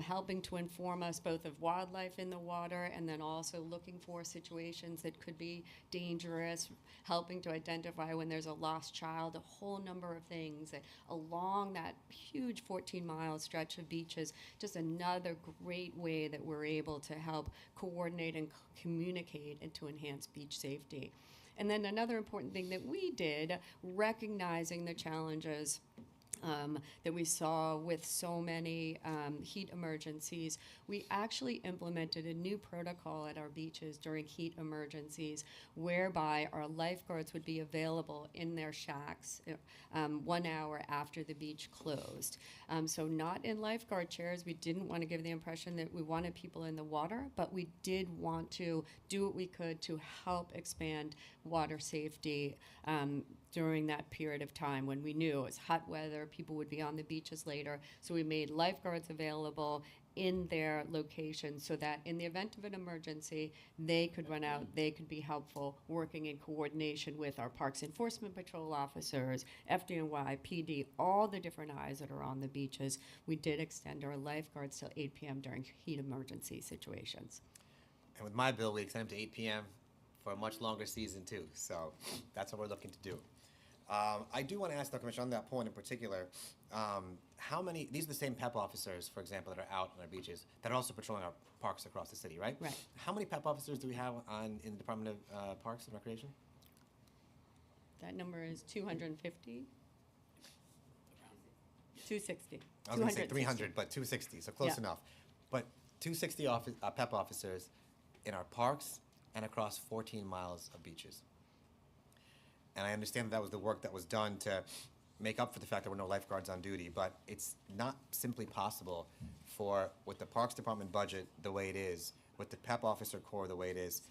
Speaker 3: helping to inform us both of wildlife in the water and then also looking for situations that could be dangerous, helping to identify when there's a lost child, a whole number of things along that huge 14-mile stretch of beaches. Just another great way that we're able to help coordinate and communicate and to enhance beach safety. And then another important thing that we did, recognizing the challenges that we saw with so many heat emergencies, we actually implemented a new protocol at our beaches during heat emergencies whereby our lifeguards would be available in their shacks 1 hour after the beach closed. So not in lifeguard chairs. We didn't want to give the impression that we wanted people in the water, but we did want to do what we could to help expand water safety during that period of time when we knew it was hot weather, people would be on the beaches later. So we made lifeguards available in their location so that in the event of an emergency, they could run out, they could be helpful, working in coordination with our Parks Enforcement Patrol officers, FDNY, PD, all the different eyes that are on the beaches. We did extend our lifeguards till 8 p.m. during heat emergency situations.
Speaker 1: And with my bill, we extend them to 8 p.m. for a much longer season too. So that's what we're looking to do. I do want to ask the Commissioner on that point in particular, how many, these are the same PEP officers, for example, that are out on our beaches, that are also patrolling our parks across the city, right?
Speaker 3: Right.
Speaker 1: How many PEP officers do we have in the Department of Parks and Recreation?
Speaker 3: That number is 250? 260.
Speaker 1: I was going to say
Speaker 3: 260.
Speaker 1: 300, but 260, so close
Speaker 3: Yeah.
Speaker 1: enough. But 260 PEP officers in our parks and across 14 miles of beaches. And I understand that was the work that was done to make up for the fact there were no lifeguards on duty, but it's not simply possible for, with the Parks Department budget the way it is, with the PEP officer corps the way it is,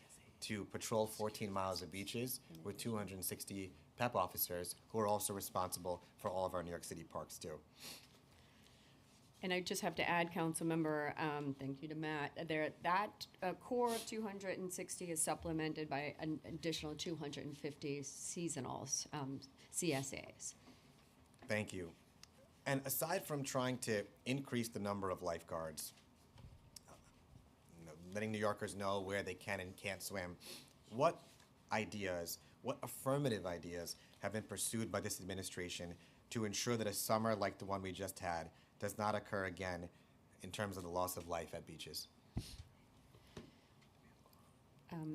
Speaker 1: to patrol 14 miles of beaches with 260 PEP officers who are also responsible for all of our New York City parks too.
Speaker 3: And I just have to add, Councilmember, thank you to Matt, that core of 260 is supplemented by an additional 250 seasonals, CSAs.
Speaker 1: Thank you. And aside from trying to increase the number of lifeguards, letting New Yorkers know where they can and can't swim, what ideas, what affirmative ideas have been pursued by this administration to ensure that a summer like the one we just had does not occur again in terms of the loss of life at beaches?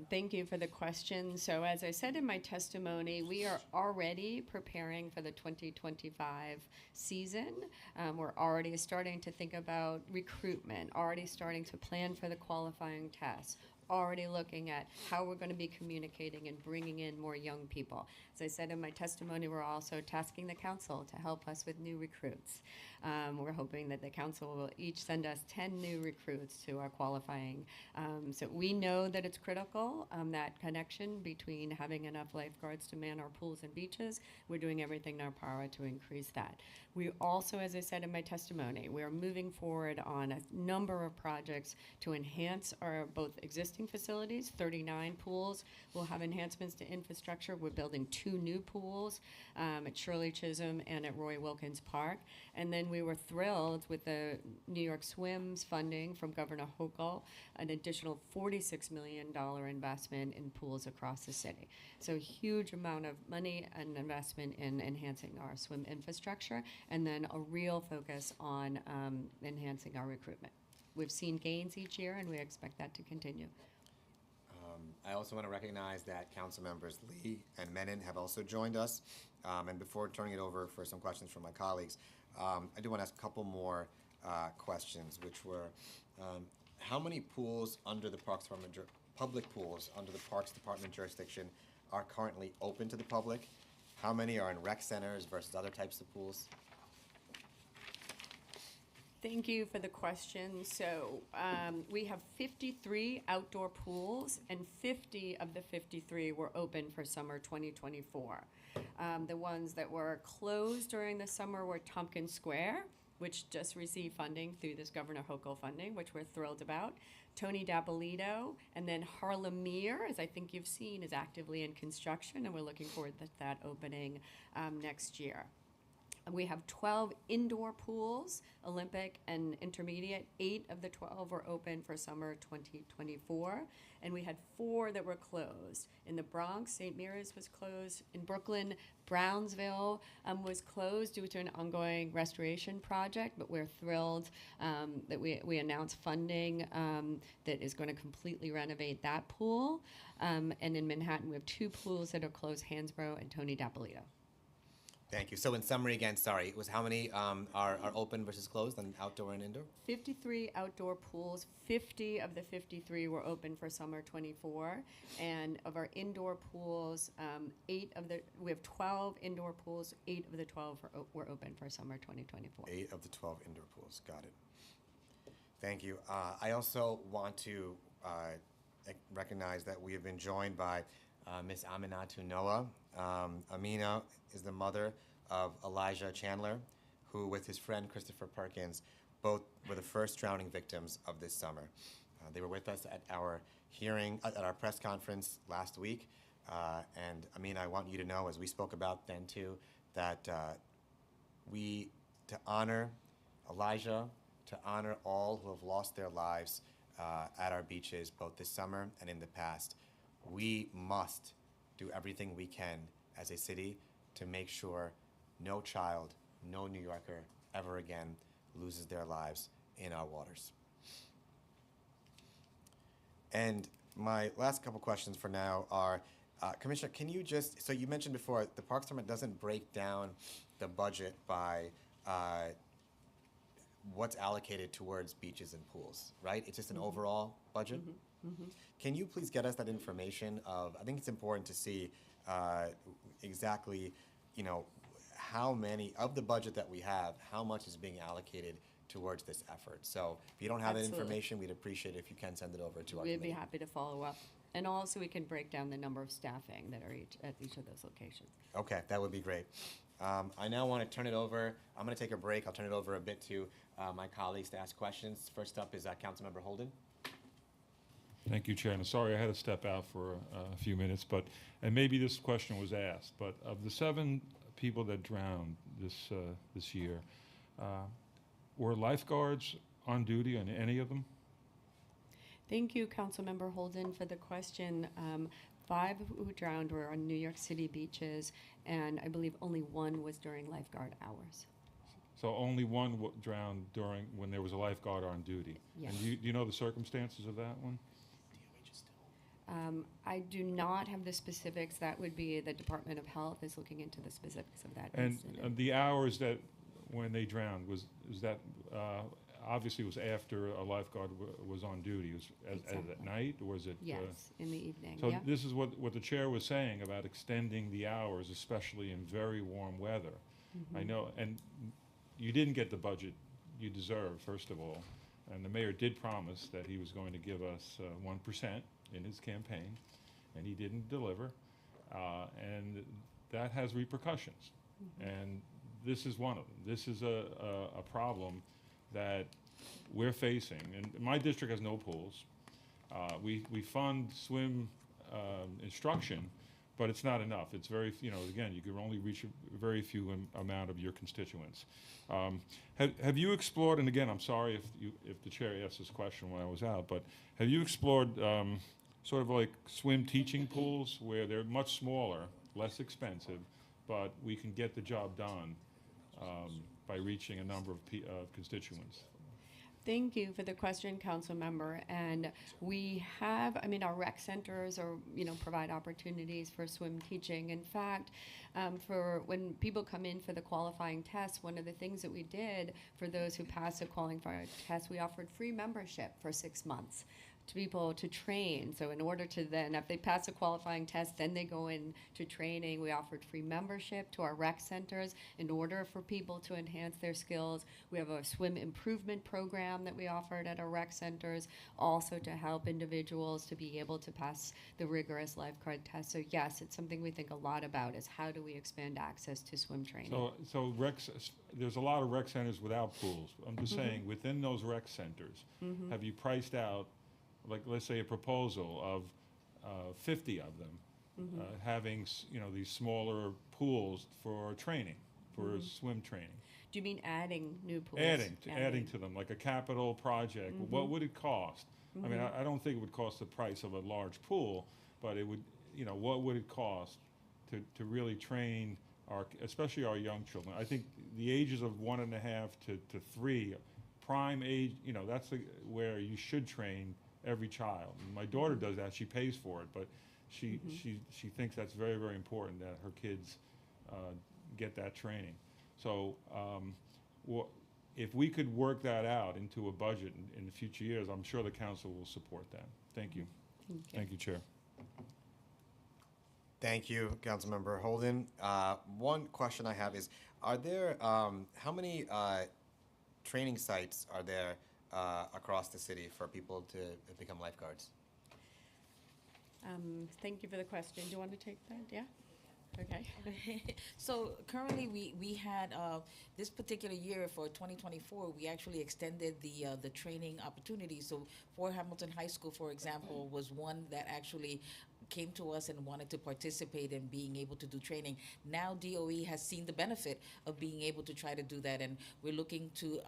Speaker 3: Thank you for the question. So as I said in my testimony, we are already preparing for the 2025 season. We're already starting to think about recruitment, already starting to plan for the qualifying tests, already looking at how we're going to be communicating and bringing in more young people. As I said in my testimony, we're also tasking the council to help us with new recruits. We're hoping that the council will each send us 10 new recruits to our qualifying. So we know that it's critical, that connection between having enough lifeguards to man our pools and beaches. We're doing everything in our power to increase that. We also, as I said in my testimony, we are moving forward on a number of projects to enhance our both existing facilities, 39 pools. We'll have enhancements to infrastructure. We're building 2 new pools at Shirley Chisholm and at Roy Wilkins Park. And then we were thrilled with the New York Swims funding from Governor Hochul, an additional $46 million investment in pools across the city. So a huge amount of money and investment in enhancing our swim infrastructure, and then a real focus on enhancing our recruitment. We've seen gains each year, and we expect that to continue.
Speaker 1: I also want to recognize that Council Members Lee and Menon have also joined us. And before turning it over for some questions from my colleagues, I do want to ask a couple more questions, which were, how many pools under the Parks Department, public pools under the Parks Department jurisdiction are currently open to the public? How many are in rec centers versus other types of pools?
Speaker 3: Thank you for the question. So we have 53 outdoor pools, and 50 of the 53 were open for summer 2024. The ones that were closed during the summer were Tompkins Square, which just received funding through this Governor Hochul funding, which we're thrilled about. Tony D'Appolito, and then Harlem Mere, as I think you've seen, is actively in construction, and we're looking forward to that opening next year. We have 12 indoor pools, Olympic and intermediate. 8 of the 12 were open for summer 2024, and we had 4 that were closed. In the Bronx, St. Mary's was closed. In Brooklyn, Brownsville was closed due to an ongoing restoration project, but we're thrilled that we announced funding that is going to completely renovate that pool. And in Manhattan, we have 2 pools that are closed, Hansborough and Tony D'Appolito.
Speaker 1: Thank you. So in summary, again, sorry, it was how many are open versus closed on outdoor and indoor?
Speaker 3: 53 outdoor pools. 50 of the 53 were open for summer 24. And of our indoor pools, we have 12 indoor pools. 8 of the 12 were open for summer 2024.
Speaker 1: 8 of the 12 indoor pools. Got it. Thank you. I also want to recognize that we have been joined by Ms. Aminatou Noah, Amina is the mother of Elijah Chandler, who, with his friend Christopher Perkins, both were the first drowning victims of this summer. They were with us at our hearing, at our press conference last week. And Amina, I want you to know, as we spoke about then too, that to honor Elijah, to honor all who have lost their lives at our beaches, both this summer and in the past, we must do everything we can as a city to make sure no child, no New Yorker ever again loses their lives in our waters. And my last couple questions for now are, Commissioner, can you just, so you mentioned before, the Parks Department doesn't break down the budget by what's allocated towards beaches and pools, right? It's just an overall budget? Can you please get us that information of, I think it's important to see exactly, how many of the budget that we have, how much is being allocated towards this effort. So if you don't have that
Speaker 3: Absolutely.
Speaker 1: information, we'd appreciate it if you can send it over to our
Speaker 3: We'd
Speaker 1: committee.
Speaker 3: be happy to follow up. And also, we can break down the number of staffing that are at each of those locations.
Speaker 1: Okay, that would be great. I now want to turn it over. I'm going to take a break. I'll turn it over a bit to my colleagues to ask questions. First up is Councilmember Holden.
Speaker 4: Thank you, Chair. And sorry I had to step out for a few minutes, and maybe this question was asked, but of the 7 people that drowned this year, were lifeguards on duty on any of them?
Speaker 3: Thank you, Councilmember Holden, for the question. 5 who drowned were on New York City beaches, and I believe only 1 was during lifeguard hours.
Speaker 4: So only one drowned when there was a lifeguard on duty?
Speaker 3: Yes.
Speaker 4: And do you know the circumstances of that one?
Speaker 3: I do not have the specifics. That would be the Department of Health is looking into the specifics of that
Speaker 4: And
Speaker 3: incident.
Speaker 4: the hours that when they drowned, is that obviously was after a lifeguard was on duty? As
Speaker 3: Exactly.
Speaker 4: at night, or was it?
Speaker 3: Yes, in the evening,
Speaker 4: So
Speaker 3: yeah.
Speaker 4: this is what the chair was saying about extending the hours, especially in very warm weather. I know, and you didn't get the budget you deserve, first of all. And the mayor did promise that he was going to give us 1% in his campaign, and he didn't deliver. And that has repercussions. And this is one of them. This is a problem that we're facing. And my district has no pools. We fund swim instruction, but it's not enough. It's very, again, you can only reach a very few amount of your constituents. Have you explored, and again, I'm sorry if the chair asked this question when I was out, but have you explored sort of like swim teaching pools where they're much smaller, less expensive, but we can get the job done by reaching a number of constituents?
Speaker 3: Thank you for the question, Council Member. And we have, our rec centers provide opportunities for swim teaching. In fact, for when people come in for the qualifying test, one of the things that we did for those who passed the qualifying test, we offered free membership for 6 months to people to train. So in order to then, if they pass the qualifying test, then they go into training. We offered free membership to our rec centers in order for people to enhance their skills. We have a swim improvement program that we offered at our rec centers, also to help individuals to be able to pass the rigorous lifeguard test. So yes, it's something we think a lot about, is how do we expand access to swim training.
Speaker 4: So there's a lot of rec centers without pools. I'm just saying, within those rec centers, have you priced out, like, let's say, a proposal of 50 of them, having these smaller pools for training, for swim training?
Speaker 3: Do you mean adding new pools?
Speaker 4: Adding to them, like a capital project. What would it cost? I mean, I don't think it would cost the price of a large pool, but it would, what would it cost to really train especially our young children? I think the ages of 1.5 to 3, prime age, that's where you should train every child. And my daughter does that. She pays for it, but she thinks that's very, very important that her kids get that training. So if we could work that out into a budget in the future years, I'm sure the council will support that. Thank you. Thank you, Chair.
Speaker 1: Thank you, Councilmember Holden. One question I have is, are there, how many training sites are there across the city for people to become lifeguards?
Speaker 3: Thank you for the question. Do you want to take that? Yeah? Okay.
Speaker 5: So currently, we had, this particular year for 2024, we actually extended the training opportunity. So Fort Hamilton High School, for example, was one that actually came to us and wanted to participate in being able to do training. Now DOE has seen the benefit of being able to try to do that, and we're looking to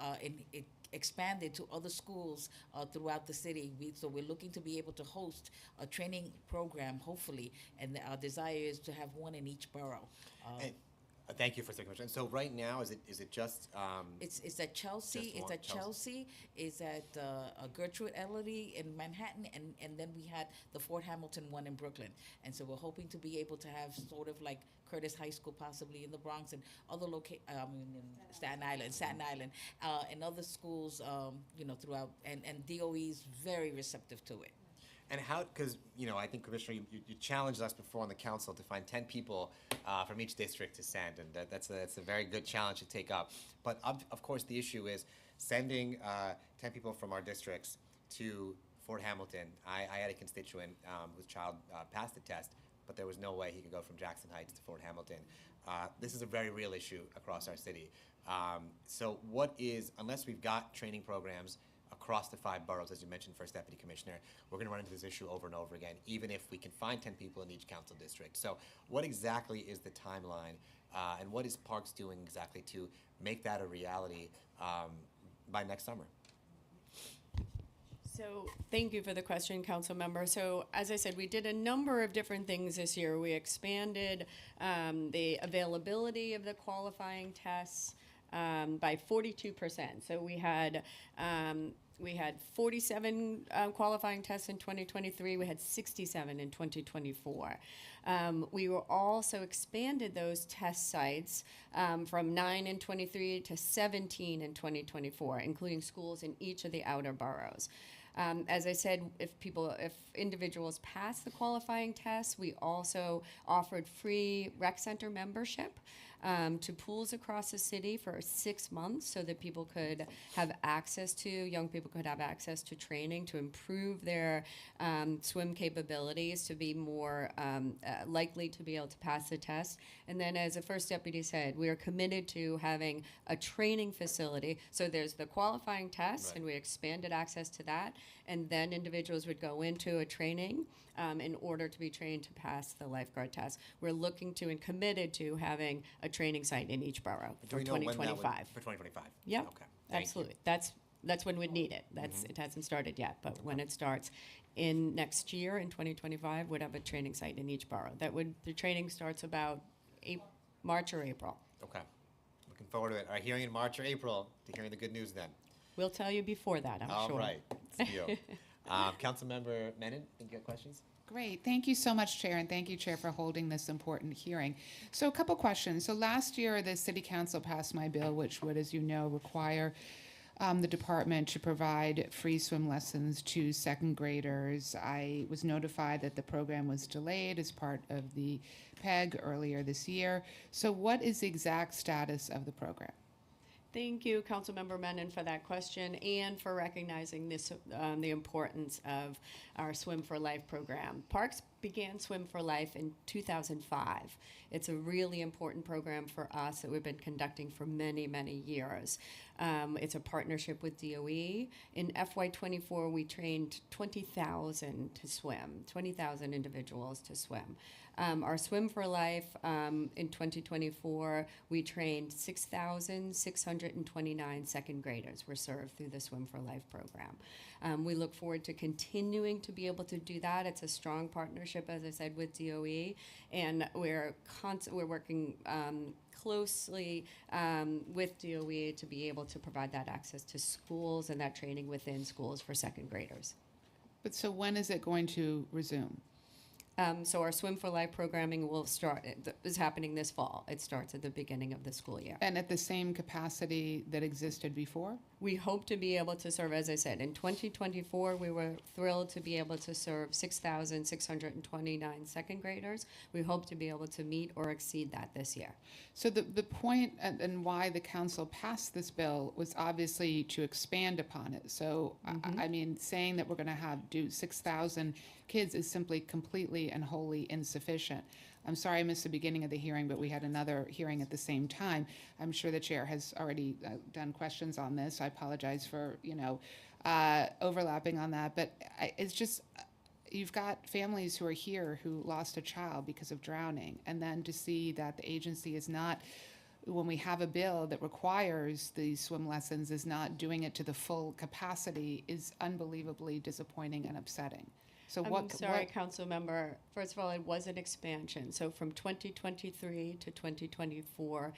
Speaker 5: expand it to other schools throughout the city. So we're looking to be able to host a training program, hopefully, and our desire is to have one in each borough.
Speaker 1: And, thank you for saying, Commissioner. And so right now, is it just,
Speaker 5: It's at Chelsea,
Speaker 1: Just
Speaker 5: it's
Speaker 1: one-
Speaker 5: at Chelsea, it's at Gertrude Ellery in Manhattan, and then we had the Fort Hamilton one in Brooklyn. And so we're hoping to be able to have sort of like Curtis High School possibly in the Bronx and other in Staten Island, and other schools, throughout, and DOE is very receptive to it.
Speaker 1: and how, because, I think, Commissioner, you challenged us before on the council to find 10 people from each district to send, and that's a very good challenge to take up. But of course, the issue is sending 10 people from our districts to Fort Hamilton. I had a constituent whose child passed the test, but there was no way he could go from Jackson Heights to Fort Hamilton. This is a very real issue across our city. So unless we've got training programs across the 5 boroughs, as you mentioned, First Deputy Commissioner, we're going to run into this issue over and over again, even if we can find 10 people in each council district. So what exactly is the timeline, and what is Parks doing exactly to make that a reality by next summer?
Speaker 3: So thank you for the question, Council Member. So as I said, we did a number of different things this year. We expanded the availability of the qualifying tests by 42%. So we had 47 qualifying tests in 2023. We had 67 in 2024. We were also expanded those test sites from 9 in 23 to 17 in 2024, including schools in each of the outer boroughs. As I said, if individuals pass the qualifying tests, we also offered free rec center membership to pools across the city for 6 months, so that young people could have access to training to improve their swim capabilities, to be more likely to be able to pass the test. And then, as the First Deputy said, we are committed to having a training facility. So there's the qualifying tests,
Speaker 1: Right.
Speaker 3: and we expanded access to that. And then individuals would go into a training in order to be trained to pass the lifeguard test. We're looking to and committed to having a training site in each borough
Speaker 1: Do
Speaker 3: for
Speaker 1: we know when that would-
Speaker 3: 2025.
Speaker 1: For 2025?
Speaker 3: Yep,
Speaker 1: Okay. Thank you.
Speaker 3: absolutely. That's when we'd need it. It hasn't started yet, but when it starts in next year, in 2025, we'd have a training site in each borough. The training starts about March or April.
Speaker 1: Okay. Looking forward to it. All right, hearing in March or April, to hearing the good news then.
Speaker 3: We'll tell you before that, I'm sure.
Speaker 1: All right. Deal. Councilmember Menon, think you have questions?
Speaker 6: Great. Thank you so much, Chair, and thank you, Chair, for holding this important hearing. So a couple questions. So last year, the City Council passed my bill, which would, as you know, require the department to provide free swim lessons to second graders. I was notified that the program was delayed as part of the PEG earlier this year. So what is the exact status of the program?
Speaker 3: Thank you, Councilmember Menon, for that question and for recognizing this, the importance of our Swim for Life program. Parks began Swim for Life in 2005. It's a really important program for us that we've been conducting for many, many years. It's a partnership with DOE. In FY24, we trained 20,000 to swim, 20,000 individuals to swim. Our Swim for Life, in 2024, we trained 6,629 second graders were served through the Swim for Life program. We look forward to continuing to be able to do that. It's a strong partnership, as I said, with DOE, and we're working closely with DOE to be able to provide that access to schools and that training within schools for second graders.
Speaker 6: But so when is it going to resume?
Speaker 3: So our Swim for Life programming is happening this fall. It starts at the beginning of the school year.
Speaker 6: And at the same capacity that existed before?
Speaker 3: We hope to be able to serve, as I said, in 2024, we were thrilled to be able to serve 6,629 second graders. We hope to be able to meet or exceed that this year.
Speaker 6: So the point and why the council passed this bill was obviously to expand upon it. So, I mean, saying that we're going to do 6,000 kids is simply completely and wholly insufficient. I'm sorry I missed the beginning of the hearing, but we had another hearing at the same time. I'm sure the chair has already done questions on this. I apologize for, overlapping on that, but it's just, you've got families who are here who lost a child because of drowning, and then to see that the agency is not, when we have a bill that requires these swim lessons, is not doing it to the full capacity is unbelievably disappointing and upsetting. So
Speaker 3: I'm sorry, Council Member. First of all, it was an expansion. So from 2023 to 2024,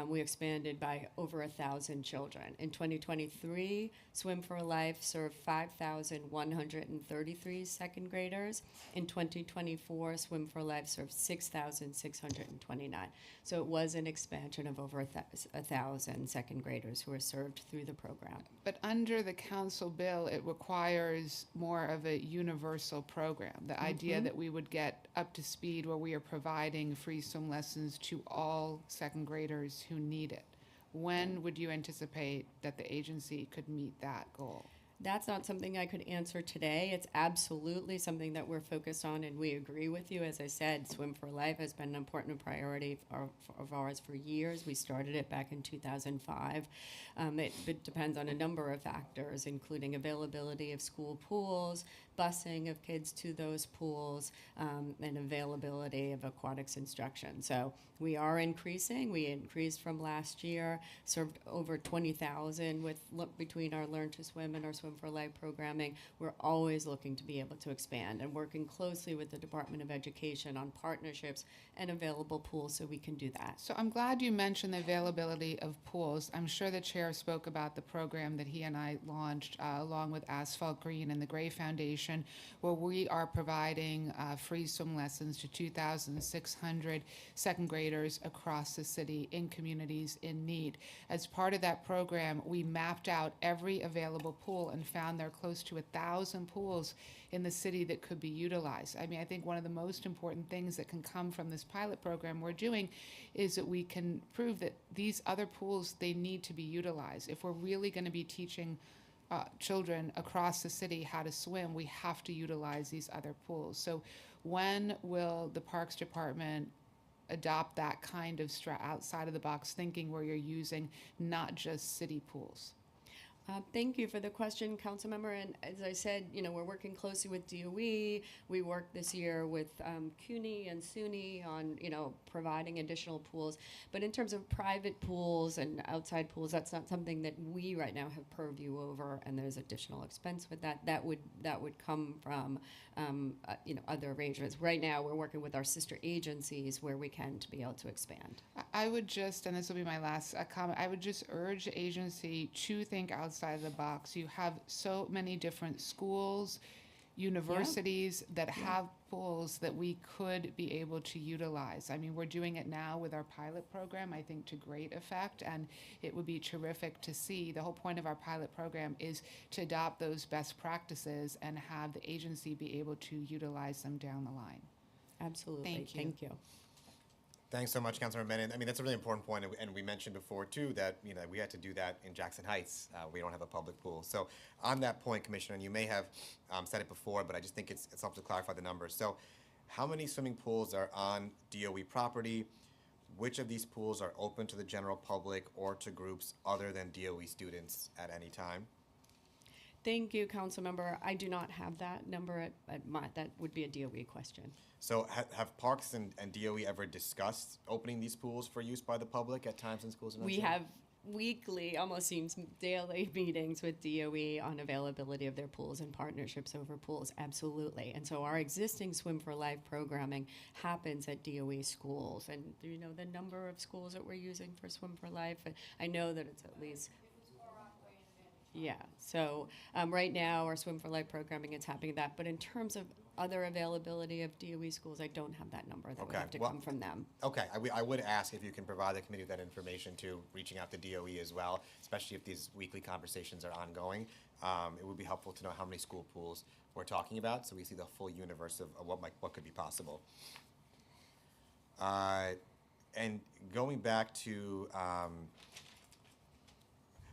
Speaker 3: we expanded by over 1,000 children. In 2023, Swim for Life served 5,133 second graders. In 2024, Swim for Life served 6,629. So it was an expansion of over 1,000 second graders who were served through the program.
Speaker 6: But under the council bill, it requires more of a universal program. The idea that we would get up to speed where we are providing free swim lessons to all second graders who need it. When would you anticipate that the agency could meet that goal?
Speaker 3: That's not something I could answer today. It's absolutely something that we're focused on, and we agree with you. As I said, Swim for Life has been an important priority of ours for years. We started it back in 2005. It depends on a number of factors, including availability of school pools, busing of kids to those pools, and availability of aquatics instruction. So we are increasing. We increased from last year, served over 20,000 between our Learn to Swim and our Swim for Life programming. We're always looking to be able to expand and working closely with the Department of Education on partnerships and available pools so we can do that.
Speaker 6: So I'm glad you mentioned the availability of pools. I'm sure the chair spoke about the program that he and I launched along with Asphalt Green and the Gray Foundation, where we are providing free swim lessons to 2,600 second graders across the city in communities in need. As part of that program, we mapped out every available pool and found there are close to 1,000 pools in the city that could be utilized. I mean, I think one of the most important things that can come from this pilot program we're doing is that we can prove that these other pools, they need to be utilized. If we're really going to be teaching children across the city how to swim, we have to utilize these other pools. So when will the Parks Department adopt that kind of outside of the box thinking where you're using not just city pools?
Speaker 3: Thank you for the question, Councilmember. And as I said, we're working closely with DOE. We worked this year with CUNY and SUNY on, providing additional pools. But in terms of private pools and outside pools, that's not something that we right now have purview over, and there's additional expense with that. That would come from, other arrangements. Right now, we're working with our sister agencies where we can to be able to expand.
Speaker 6: I would just, and this will be my last comment, I would just urge the agency to think outside of the box. You have so many different schools, universities that have pools that we could be able to utilize. I mean, we're doing it now with our pilot program, I think to great effect, and it would be terrific to see. The whole point of our pilot program is to adopt those best practices and have the agency be able to utilize them down the line.
Speaker 3: Absolutely.
Speaker 6: Thank you.
Speaker 1: Thanks so much, Councilmember Menon. I mean, that's a really important point, and we mentioned before too that we had to do that in Jackson Heights. We don't have a public pool. So on that point, Commissioner, and you may have said it before, but I just think it's helpful to clarify the numbers. So, how many swimming pools are on DOE property? Which of these pools are open to the general public or to groups other than DOE students at any time?
Speaker 3: Thank you, Councilmember. I do not have that number that would be a DOE question.
Speaker 1: So have Parks and DOE ever discussed opening these pools for use by the public at times in schools?
Speaker 3: We have weekly, almost seems daily meetings with DOE on availability of their pools and partnerships over pools, absolutely. And so our existing Swim for Life programming happens at DOE schools. And do you know the number of schools that we're using for Swim for Life? I know that it's at least... Yeah, so right now our Swim for Life programming is happening that, but in terms of other availability of DOE schools, I don't have that number. That would have to come from them.
Speaker 1: Okay, I would ask if you can provide the committee with that information too, reaching out to DOE as well, especially if these weekly conversations are ongoing. It would be helpful to know how many school pools we're talking about, so we see the full universe of what could be possible. And going back to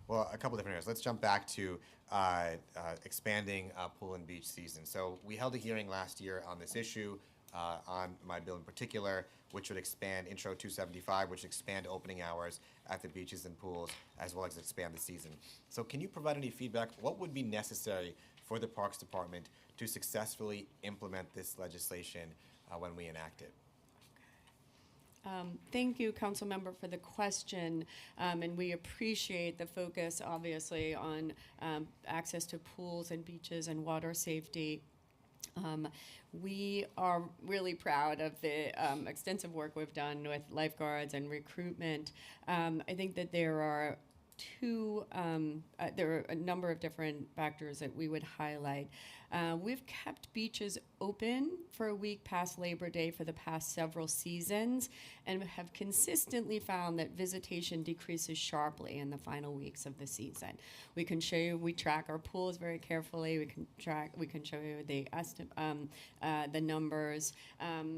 Speaker 1: well, a couple different areas. Let's jump back to expanding pool and beach season. So we held a hearing last year on this issue. on my bill in particular, which would expand Intro 275, which expand opening hours at the beaches and pools, as well as expand the season. So can you provide any feedback? What would be necessary for the Parks Department to successfully implement this legislation when we enact it?
Speaker 3: Thank you, Council Member, for the question, and we appreciate the focus, obviously, on access to pools and beaches and water safety. We are really proud of the extensive work we've done with lifeguards and recruitment. I think that there are there are a number of different factors that we would highlight. We've kept beaches open for a week past Labor Day for the past several seasons and have consistently found that visitation decreases sharply in the final weeks of the season. We can show you, we track our pools very carefully. We can show you the numbers.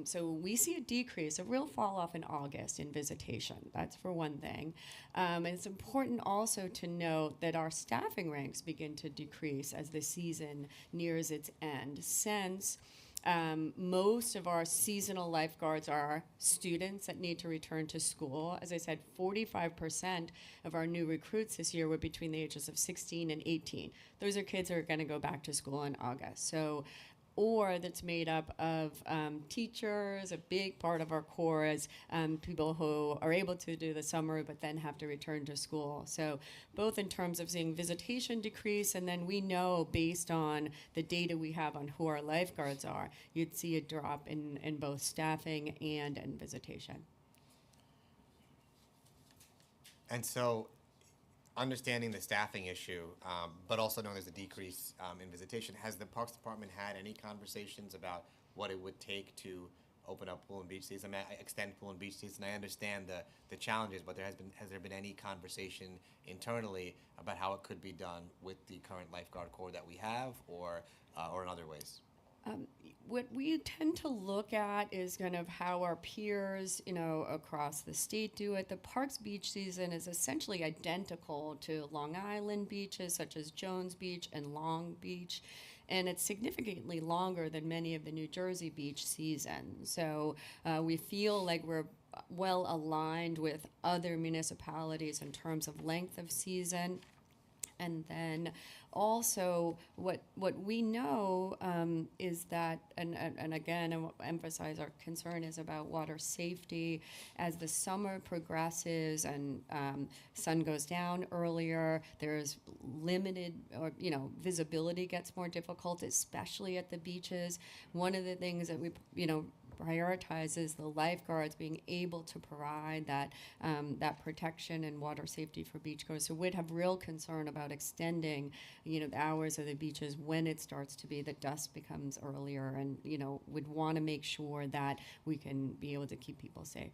Speaker 3: So we see a decrease, a real fall off in August in visitation. That's for one thing. And it's important also to note that our staffing ranks begin to decrease as the season nears its end, since most of our seasonal lifeguards are students that need to return to school. As I said, 45% of our new recruits this year were between the ages of 16 and 18. Those are kids who are going to go back to school in August. So, or that's made up of teachers. A big part of our core is people who are able to do the summer but then have to return to school. So both in terms of seeing visitation decrease, and then we know based on the data we have on who our lifeguards are, you'd see a drop in both staffing and in visitation.
Speaker 1: And so, understanding the staffing issue, but also knowing there's a decrease in visitation, has the Parks Department had any conversations about what it would take to open up pool and beach season, extend pool and beach season? I understand the challenges, but has there been any conversation internally about how it could be done with the current lifeguard corps that we have, or in other ways?
Speaker 3: What we tend to look at is kind of how our peers, across the state do it. The Parks beach season is essentially identical to Long Island beaches, such as Jones Beach and Long Beach, and it's significantly longer than many of the New Jersey beach seasons. So we feel like we're well aligned with other municipalities in terms of length of season. And then also what we know is that, and again, I want to emphasize our concern is about water safety. As the summer progresses and sun goes down earlier, there's limited, or visibility gets more difficult, especially at the beaches. One of the things that we prioritizes the lifeguards being able to provide that protection and water safety for beachgoers. So we'd have real concern about extending, the hours of the beaches when it starts to be the dusk becomes earlier, and would want to make sure that we can be able to keep people safe.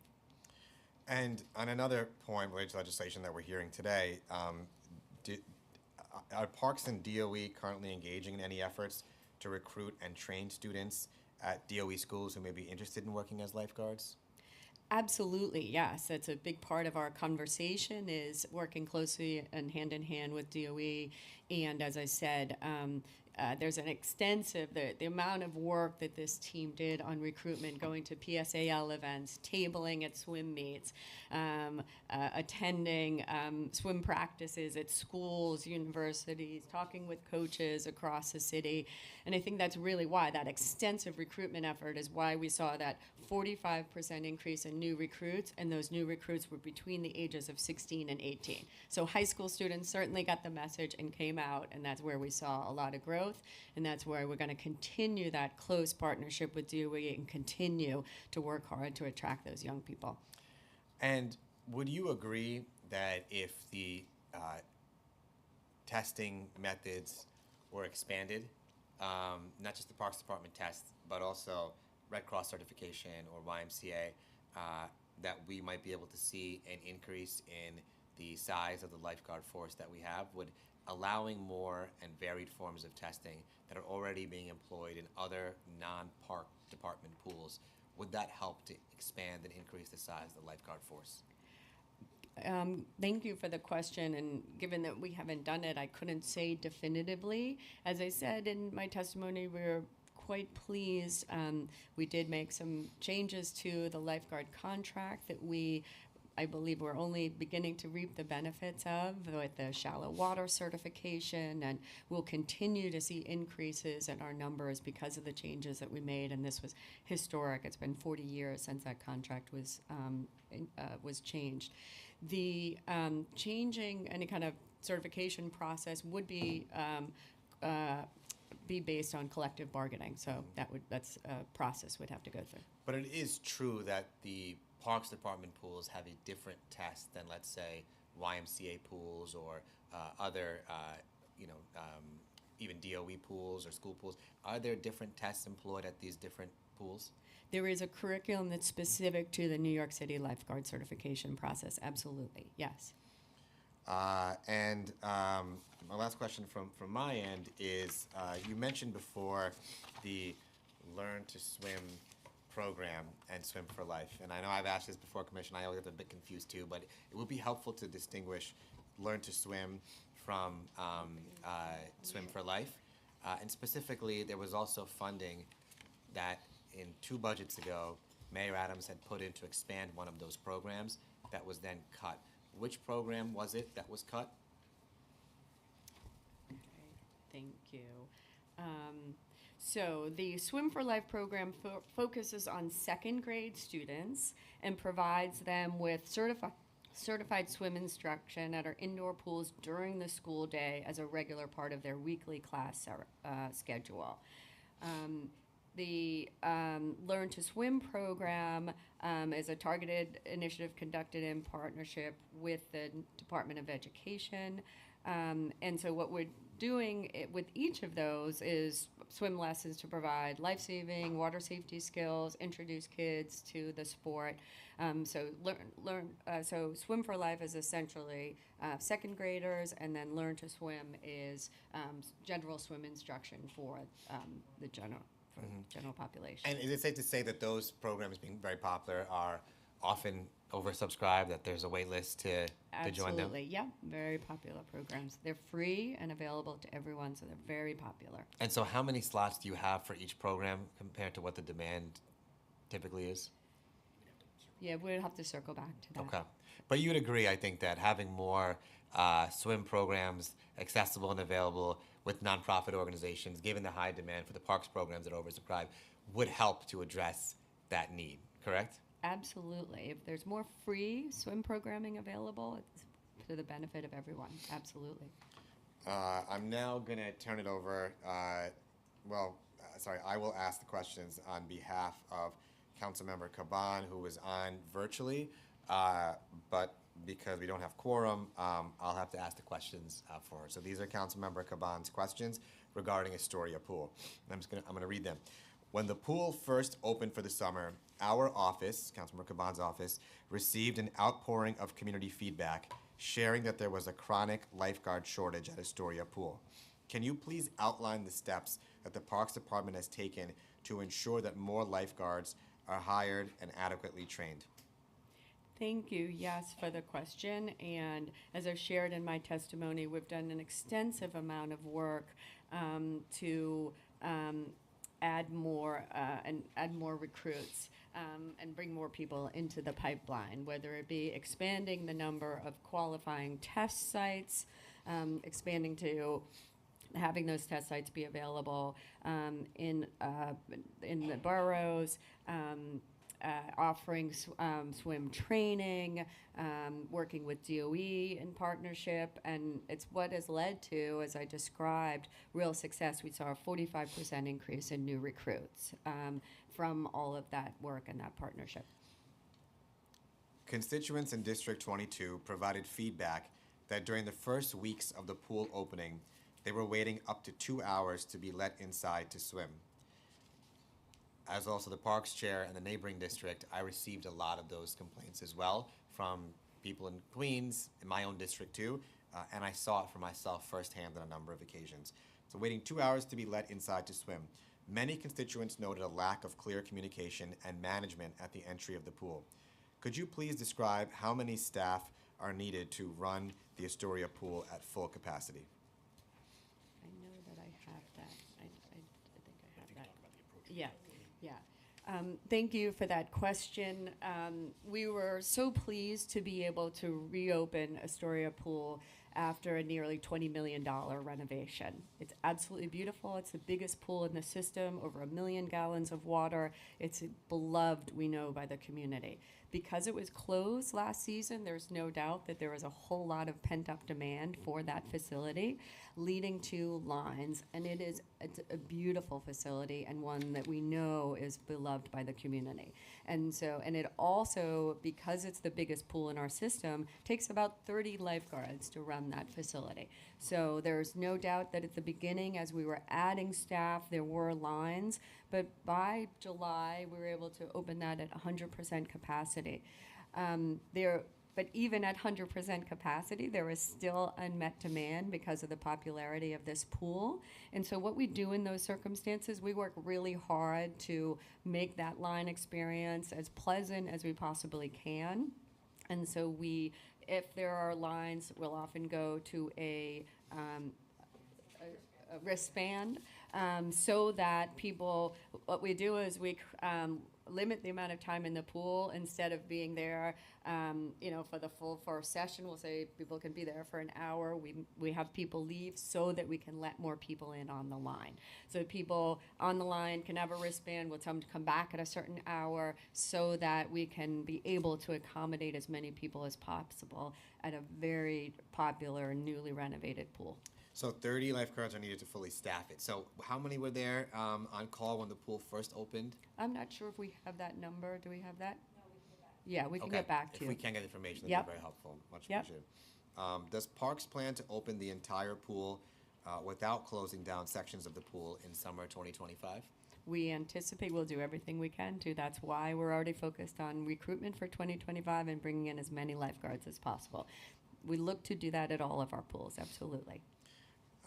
Speaker 1: And on another point related to legislation that we're hearing today, are Parks and DOE currently engaging in any efforts to recruit and train students at DOE schools who may be interested in working as lifeguards?
Speaker 3: Absolutely, yes. That's a big part of our conversation, is working closely and hand in hand with DOE. And as I said, there's an extensive, the amount of work that this team did on recruitment, going to PSAL events, tabling at swim meets, attending swim practices at schools, universities, talking with coaches across the city. And I think that's really why that extensive recruitment effort is why we saw that 45% increase in new recruits, and those new recruits were between the ages of 16 and 18. So high school students certainly got the message and came out, and that's where we saw a lot of growth, and that's where we're going to continue that close partnership with DOE and continue to work hard to attract those young people.
Speaker 1: And would you agree that if the testing methods were expanded, not just the Parks Department tests, but also Red Cross certification or YMCA, that we might be able to see an increase in the size of the lifeguard force that we have? Would allowing more and varied forms of testing that are already being employed in other non-park department pools, would that help to expand and increase the size of the lifeguard force?
Speaker 3: Thank you for the question, and given that we haven't done it, I couldn't say definitively. As I said in my testimony, we're quite pleased. We did make some changes to the lifeguard contract that I believe we're only beginning to reap the benefits of with the shallow water certification, and we'll continue to see increases in our numbers because of the changes that we made. And this was historic. It's been 40 years since that contract was changed. The changing any kind of certification process would be based on collective bargaining. So that's a process we'd have to go through.
Speaker 1: But it is true that the Parks Department pools have a different test than, let's say, YMCA pools or other, even DOE pools or school pools. Are there different tests employed at these different pools?
Speaker 3: There is a curriculum that's specific to the New York City lifeguard certification process. Absolutely, yes.
Speaker 1: And my last question from my end is, you mentioned before the Learn to Swim program and Swim for Life. And I know I've asked this before, Commissioner, I always get a bit confused too, but it would be helpful to distinguish Learn to Swim from Swim for Life. And specifically, there was also funding that in 2 budgets ago, Mayor Adams had put in to expand one of those programs that was then cut. Which program was it that was cut?
Speaker 3: Okay, thank you. So the Swim for Life program focuses on second grade students and provides them with certified swim instruction at our indoor pools during the school day as a regular part of their weekly class schedule. The Learn to Swim program is a targeted initiative conducted in partnership with the Department of Education. And so what we're doing with each of those is swim lessons to provide life-saving, water safety skills, introduce kids to the sport. So Swim for Life is essentially second graders, and then Learn to Swim is general swim instruction for the general population.
Speaker 1: And is it safe to say that those programs being very popular are often oversubscribed, that there's a wait list to join them?
Speaker 3: Absolutely, yeah, very popular programs. They're free and available to everyone, so they're very popular.
Speaker 1: And so how many slots do you have for each program compared to what the demand typically is?
Speaker 3: Yeah, we'll have to circle back to that.
Speaker 1: Okay. But you'd agree, I think, that having more swim programs accessible and available with nonprofit organizations, given the high demand for the parks programs that are oversubscribed, would help to address that need, correct?
Speaker 3: Absolutely. If there's more free swim programming available, it's to the benefit of everyone. Absolutely.
Speaker 1: I'm now going to turn it over. I will ask the questions on behalf of Councilmember Caban, who is on virtually, but because we don't have quorum, I'll have to ask the questions for her. So these are Councilmember Caban's questions regarding Astoria Pool. And I'm going to read them. When the pool first opened for the summer, our office, Councilmember Caban's office, received an outpouring of community feedback sharing that there was a chronic lifeguard shortage at Astoria Pool. Can you please outline the steps that the Parks Department has taken to ensure that more lifeguards are hired and adequately trained?
Speaker 3: Thank you, yes, for the question. And as I've shared in my testimony, we've done an extensive amount of work to add more recruits and bring more people into the pipeline, whether it be expanding the number of qualifying test sites, expanding to having those test sites be available in the boroughs, offering swim training, working with DOE in partnership, and it's what has led to, as I described, real success. We saw a 45% increase in new recruits from all of that work and that partnership.
Speaker 1: Constituents in District 22 provided feedback that during the first weeks of the pool opening, they were waiting up to 2 hours to be let inside to swim. As also the Parks Chair and the neighboring district, I received a lot of those complaints as well from people in Queens, in my own district too, and I saw it for myself firsthand on a number of occasions. So waiting 2 hours to be let inside to swim. Many constituents noted a lack of clear communication and management at the entry of the pool. Could you please describe how many staff are needed to run the Astoria Pool at full capacity?
Speaker 3: I know that I have that. I think I have that. Yeah, yeah. Thank you for that question. We were so pleased to be able to reopen Astoria Pool after a nearly $20 million renovation. It's absolutely beautiful. It's the biggest pool in the system, over 1 million gallons of water. It's beloved, we know, by the community. Because it was closed last season, there's no doubt that there was a whole lot of pent-up demand for that facility, leading to lines. And it's a beautiful facility and one that we know is beloved by the community. And it also, because it's the biggest pool in our system, takes about 30 lifeguards to run that facility. So there's no doubt that at the beginning, as we were adding staff, there were lines, but by July, we were able to open that at 100% capacity. But even at 100% capacity, there is still unmet demand because of the popularity of this pool. And so what we do in those circumstances, we work really hard to make that line experience as pleasant as we possibly can. And so if there are lines, we'll often go to a wristband, so that what we do is we limit the amount of time in the pool. Instead of being there, for the full first session, we'll say people can be there for an hour. We have people leave so that we can let more people in on the line. So people on the line can have a wristband. We'll tell them to come back at a certain hour so that we can be able to accommodate as many people as possible at a very popular, newly renovated pool.
Speaker 1: So 30 lifeguards are needed to fully staff it. So how many were there on call when the pool first opened?
Speaker 3: I'm not sure if we have that number. Do we have that? No, we can get back. Yeah, we can
Speaker 1: Okay.
Speaker 3: get back to
Speaker 1: If
Speaker 3: you.
Speaker 1: we can get information, that'd
Speaker 3: Yep.
Speaker 1: be very helpful. Much
Speaker 3: Yep.
Speaker 1: appreciated. Does Parks plan to open the entire pool without closing down sections of the pool in summer 2025?
Speaker 3: We anticipate we'll do everything we can to. That's why we're already focused on recruitment for 2025 and bringing in as many lifeguards as possible. We look to do that at all of our pools, absolutely.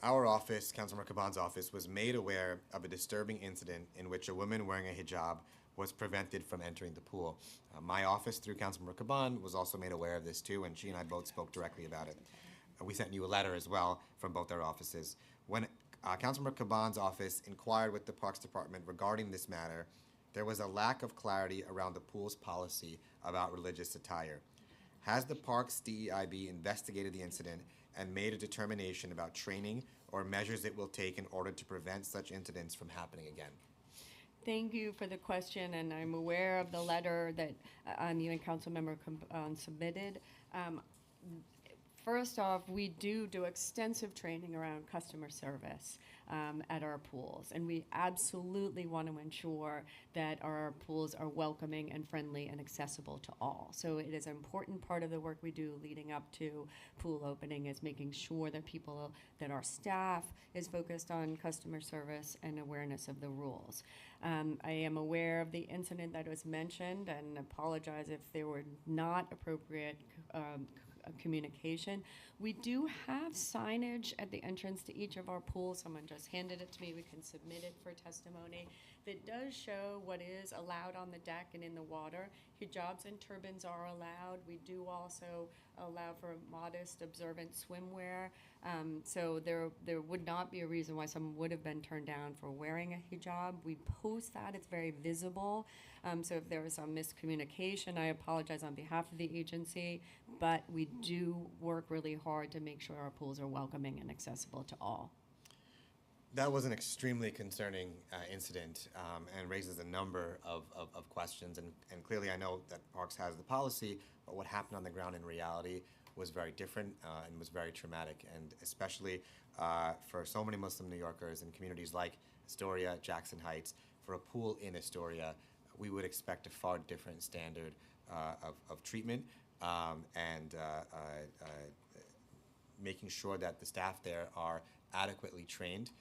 Speaker 1: Our office, Councilmember Kaban's office, was made aware of a disturbing incident in which a woman wearing a hijab was prevented from entering the pool. My office, through Councilmember Kaban, was also made aware of this too, and she and I both spoke directly about it. We sent you a letter as well from both our offices. When Councilmember Kaban's office inquired with the Parks Department regarding this matter, there was a lack of clarity around the pool's policy about religious attire. Has the Parks DEIB investigated the incident and made a determination about training or measures it will take in order to prevent such incidents from happening again?
Speaker 3: Thank you for the question, and I'm aware of the letter that you and Councilmember submitted. First off, we do extensive training around customer service at our pools, and we absolutely want to ensure that our pools are welcoming and friendly and accessible to all. So it is an important part of the work we do leading up to pool opening is making sure that our staff is focused on customer service and awareness of the rules. I am aware of the incident that was mentioned and apologize if they were not appropriate communication. We do have signage at the entrance to each of our pools. Someone just handed it to me. We can submit it for testimony. That does show what is allowed on the deck and in the water. Hijabs and turbans are allowed. We do also allow for modest observant swimwear. So there would not be a reason why someone would have been turned down for wearing a hijab. We post that. It's very visible. So if there was some miscommunication, I apologize on behalf of the agency, but we do work really hard to make sure our pools are welcoming and accessible to all.
Speaker 1: That was an extremely concerning incident and raises a number of questions. And clearly, I know that Parks has the policy, but what happened on the ground in reality was very different and was very traumatic. And especially for so many Muslim New Yorkers in communities like Astoria, Jackson Heights, for a pool in Astoria, we would expect a far different standard of treatment and making sure that the staff there are adequately trained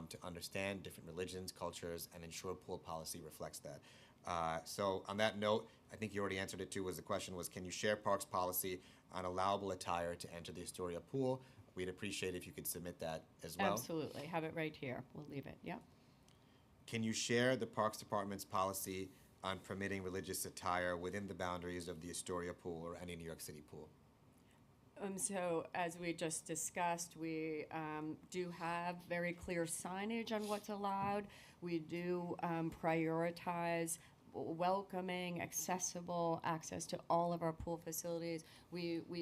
Speaker 1: to understand different religions, cultures, and ensure pool policy reflects that. So on that note, I think you already answered it too, the question was, can you share Parks policy on allowable attire to enter the Astoria pool? We'd appreciate if you could submit that as well.
Speaker 3: Absolutely. Have it right here. We'll leave it. Yep.
Speaker 1: Can you share the Parks Department's policy on permitting religious attire within the boundaries of the Astoria pool or any New York City pool?
Speaker 3: So as we just discussed, we do have very clear signage on what's allowed. We do prioritize welcoming, accessible access to all of our pool facilities.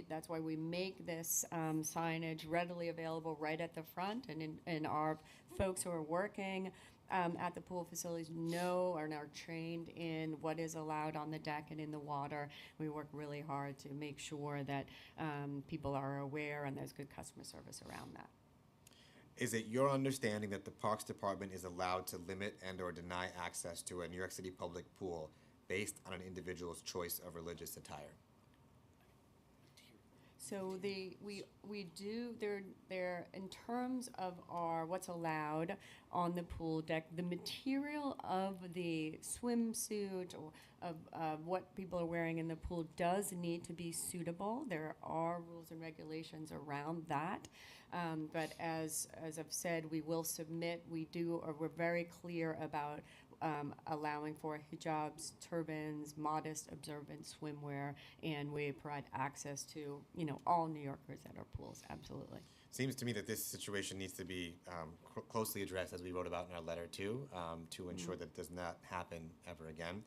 Speaker 3: That's why we make this signage readily available right at the front, and our folks who are working at the pool facilities know and are trained in what is allowed on the deck and in the water. We work really hard to make sure that people are aware and there's good customer service around that.
Speaker 1: Is it your understanding that the Parks Department is allowed to limit and/or deny access to a New York City public pool based on an individual's choice of religious attire?
Speaker 3: So we do there in terms of our what's allowed on the pool deck, the material of the swimsuit or of what people are wearing in the pool does need to be suitable. There are rules and regulations around that. But as I've said, we will submit. We're very clear about allowing for hijabs, turbans, modest observant swimwear, and we provide access to all New Yorkers at our pools. Absolutely.
Speaker 1: Seems to me that this situation needs to be closely addressed, as we wrote about in our letter too, to ensure that it does not happen ever again.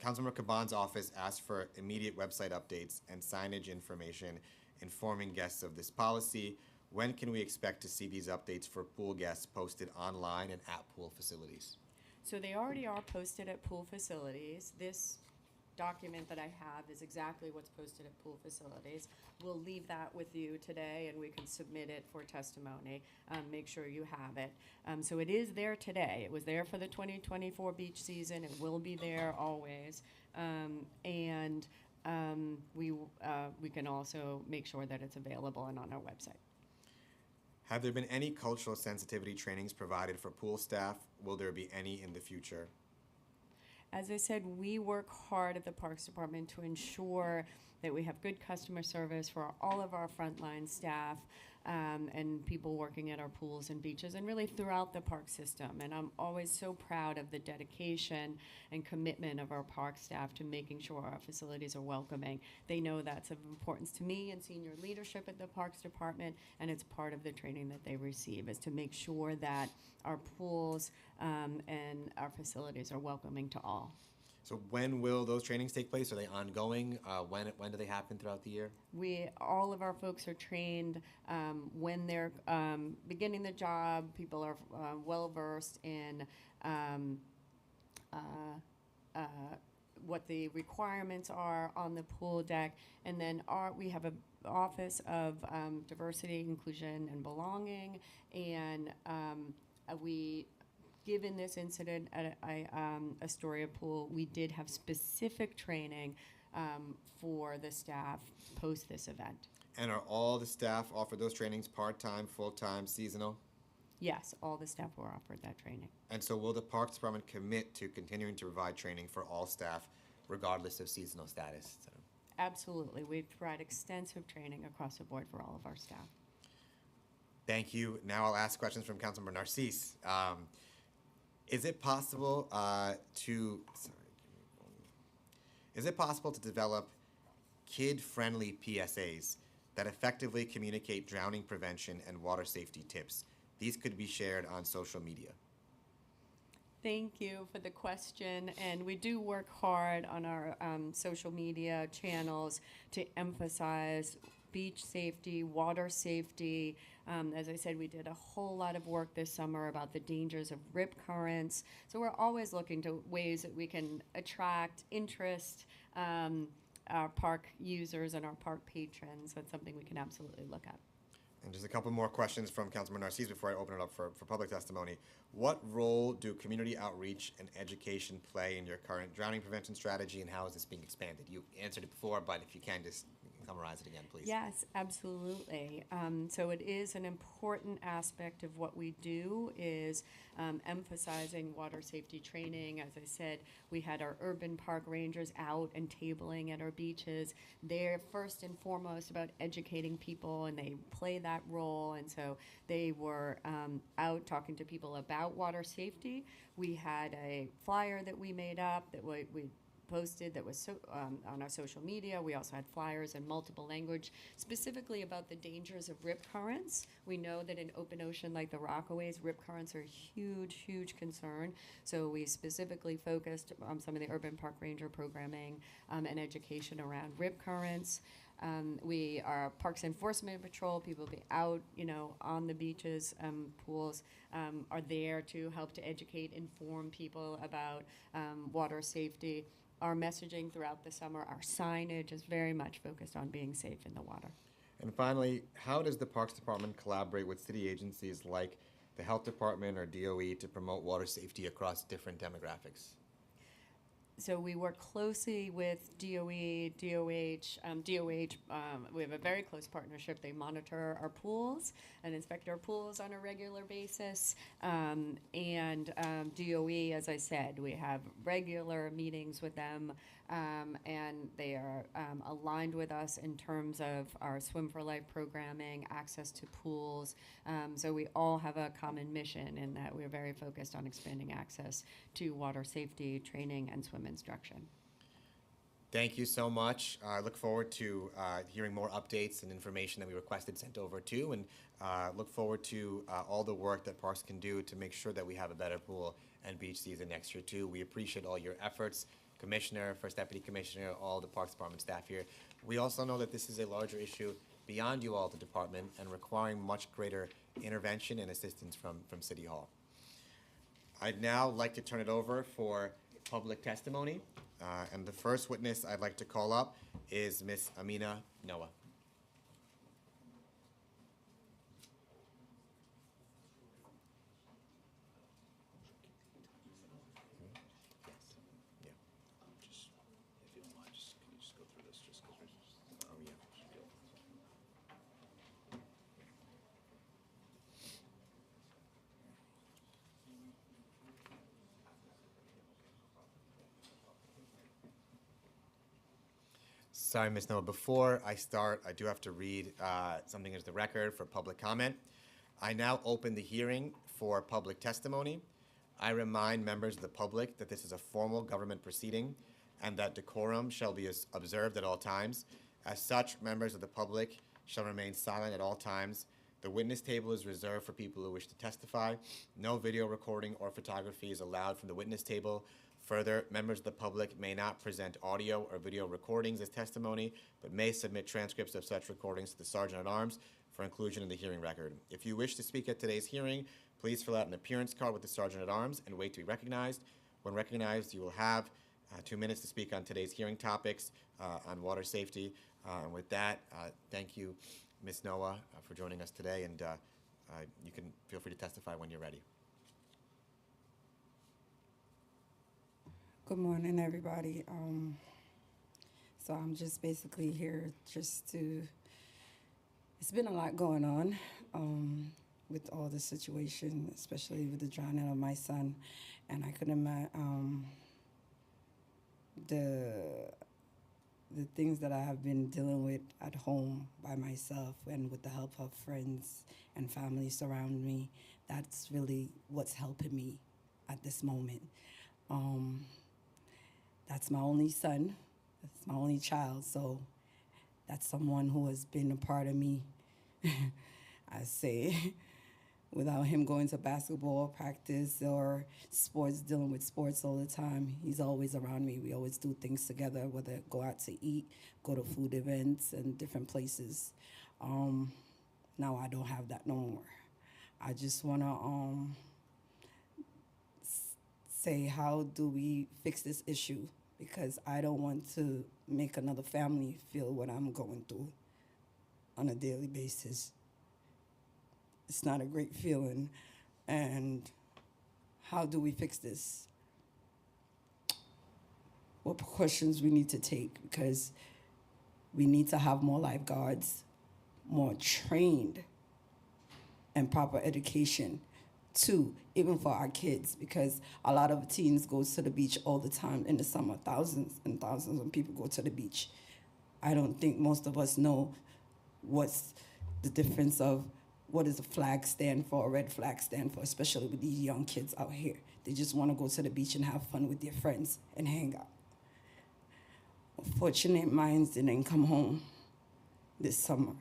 Speaker 1: Councilmember Caban's office asked for immediate website updates and signage information informing guests of this policy. When can we expect to see these updates for pool guests posted online and at pool facilities?
Speaker 3: So they already are posted at pool facilities. This document that I have is exactly what's posted at pool facilities. We'll leave that with you today, and we can submit it for testimony. Make sure you have it. So it is there today. It was there for the 2024 beach season. It will be there always. And we can also make sure that it's available and on our website.
Speaker 1: Have there been any cultural sensitivity trainings provided for pool staff? Will there be any in the future?
Speaker 3: As I said, we work hard at the Parks Department to ensure that we have good customer service for all of our frontline staff and people working at our pools and beaches and really throughout the park system. And I'm always so proud of the dedication and commitment of our park staff to making sure our facilities are welcoming. They know that's of importance to me and senior leadership at the Parks Department, and it's part of the training that they receive is to make sure that our pools and our facilities are welcoming to all.
Speaker 1: So when will those trainings take place? Are they ongoing? When do they happen throughout the year?
Speaker 3: All of our folks are trained when they're beginning the job. People are well versed in what the requirements are on the pool deck, and then we have an office of diversity, inclusion, and belonging, and Given this incident at Astoria Pool, we did have specific training for the staff post this event.
Speaker 1: And are all the staff offered those trainings part-time, full-time, seasonal?
Speaker 3: Yes, all the staff were offered that training.
Speaker 1: And so will the Parks Department commit to continuing to provide training for all staff regardless of seasonal status? So.
Speaker 3: Absolutely. We provide extensive training across the board for all of our staff.
Speaker 1: Thank you. Now I'll ask questions from Councilmember Narcisse. Is it possible to develop kid-friendly PSAs that effectively communicate drowning prevention and water safety tips? These could be shared on social media.
Speaker 3: Thank you for the question, and we do work hard on our social media channels to emphasize beach safety, water safety. As I said, we did a whole lot of work this summer about the dangers of rip currents. So we're always looking to ways that we can attract interest, our park users and our park patrons. That's something we can absolutely look at.
Speaker 1: And just a couple more questions from Councilman Narcisse before I open it up for public testimony. What role do community outreach and education play in your current drowning prevention strategy, and how is this being expanded? You answered it before, but if you can just summarize it again, please.
Speaker 3: Yes, absolutely. So it is an important aspect of what we do is emphasizing water safety training. As I said, we had our urban park rangers out and tabling at our beaches. They're first and foremost about educating people, and they play that role. And so they were out talking to people about water safety. We had a flyer that we made up that we posted that was on our social media. We also had flyers in multiple language, specifically about the dangers of rip currents. We know that in open ocean like the Rockaways, rip currents are a huge, huge concern. So we specifically focused on some of the urban park ranger programming and education around rip currents. We are Parks Enforcement Patrol. People be out, on the beaches, pools, are there to help to educate, inform people about water safety. Our messaging throughout the summer, our signage is very much focused on being safe in the water.
Speaker 1: And finally, how does the Parks Department collaborate with city agencies like the Health Department or DOE to promote water safety across different demographics?
Speaker 3: So we work closely with DOE, DOH. We have a very close partnership. They monitor our pools and inspect our pools on a regular basis. And DOE, as I said, we have regular meetings with them, and they are aligned with us in terms of our Swim for Life programming, access to pools. So we all have a common mission in that we're very focused on expanding access to water safety, training, and swim instruction.
Speaker 1: Thank you so much. I look forward to hearing more updates and information that we requested sent over too, and look forward to all the work that Parks can do to make sure that we have a better pool and beach season next year too. We appreciate all your efforts, Commissioner, First Deputy Commissioner, all the Parks Department staff here. We also know that this is a larger issue beyond you all, the department, and requiring much greater intervention and assistance from City Hall. I'd now like to turn it over for public testimony. And the first witness I'd like to call up is Ms. Amina Noah. Sorry, Ms. Noah, before I start, I do have to read something into the record for public comment. I now open the hearing for public testimony. I remind members of the public that this is a formal government proceeding and that decorum shall be observed at all times. As such, members of the public shall remain silent at all times. The witness table is reserved for people who wish to testify. No video recording or photography is allowed from the witness table. Further, members of the public may not present audio or video recordings as testimony, but may submit transcripts of such recordings to the Sergeant-at-Arms for inclusion in the hearing record. If you wish to speak at today's hearing, please fill out an appearance card with the Sergeant-at-Arms and wait to be recognized. When recognized, you will have 2 minutes to speak on today's hearing topics on water safety. And with that, thank you, Ms. Noah, for joining us today, and you can feel free to testify when you're ready.
Speaker 7: Good morning, everybody. So I'm just basically here just to, it's been a lot going on with all the situation, especially with the drowning of my son. And I could imagine the things that I have been dealing with at home by myself and with the help of friends and family surrounding me. That's really what's helping me at this moment. That's my only son. That's my only child. So that's someone who has been a part of me. I say, without him going to basketball practice or sports, dealing with sports all the time, he's always around me. We always do things together, whether go out to eat, go to food events and different places. Now I don't have that no more. I just want to say, how do we fix this issue? Because I don't want to make another family feel what I'm going through on a daily basis. It's not a great feeling. And how do we fix this? What precautions we need to take? Because we need to have more lifeguards, more trained and proper education too, even for our kids, because a lot of teens go to the beach all the time in the summer. Thousands and thousands of people go to the beach. I don't think most of us know what's the difference of what does a flag stand for, a red flag stand for, especially with these young kids out here. They just want to go to the beach and have fun with their friends and hang out. Unfortunate minds didn't come home this summer.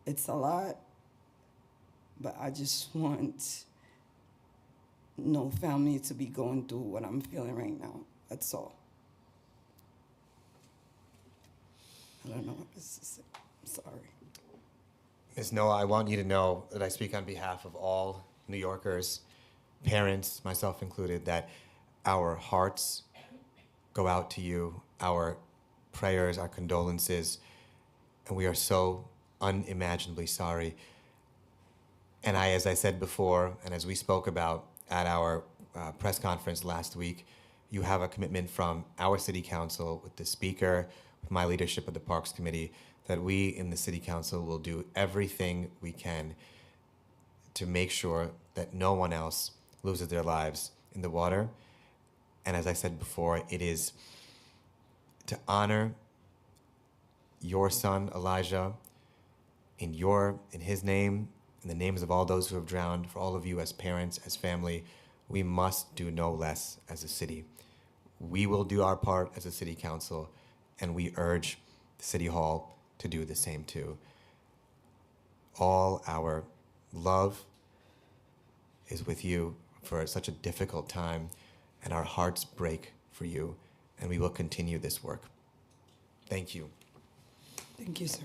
Speaker 7: It's a lot, but I just want no family to be going through what I'm feeling right now. That's all. I don't know what else to say. I'm sorry.
Speaker 1: Ms. Noah, I want you to know that I speak on behalf of all New Yorkers, parents, myself included, that our hearts go out to you, our prayers, our condolences, and we are so unimaginably sorry. And as I said before, and as we spoke about at our press conference last week, you have a commitment from our city council with the speaker, with my leadership of the Parks Committee, that we in the city council will do everything we can to make sure that no one else loses their lives in the water. And as I said before, it is to honor your son, Elijah, in his name, in the names of all those who have drowned, for all of you as parents, as family, we must do no less as a city. We will do our part as a city council, and we urge the City Hall to do the same too. All our love is with you for such a difficult time, and our hearts break for you, and we will continue this work. Thank you.
Speaker 7: Thank you, sir.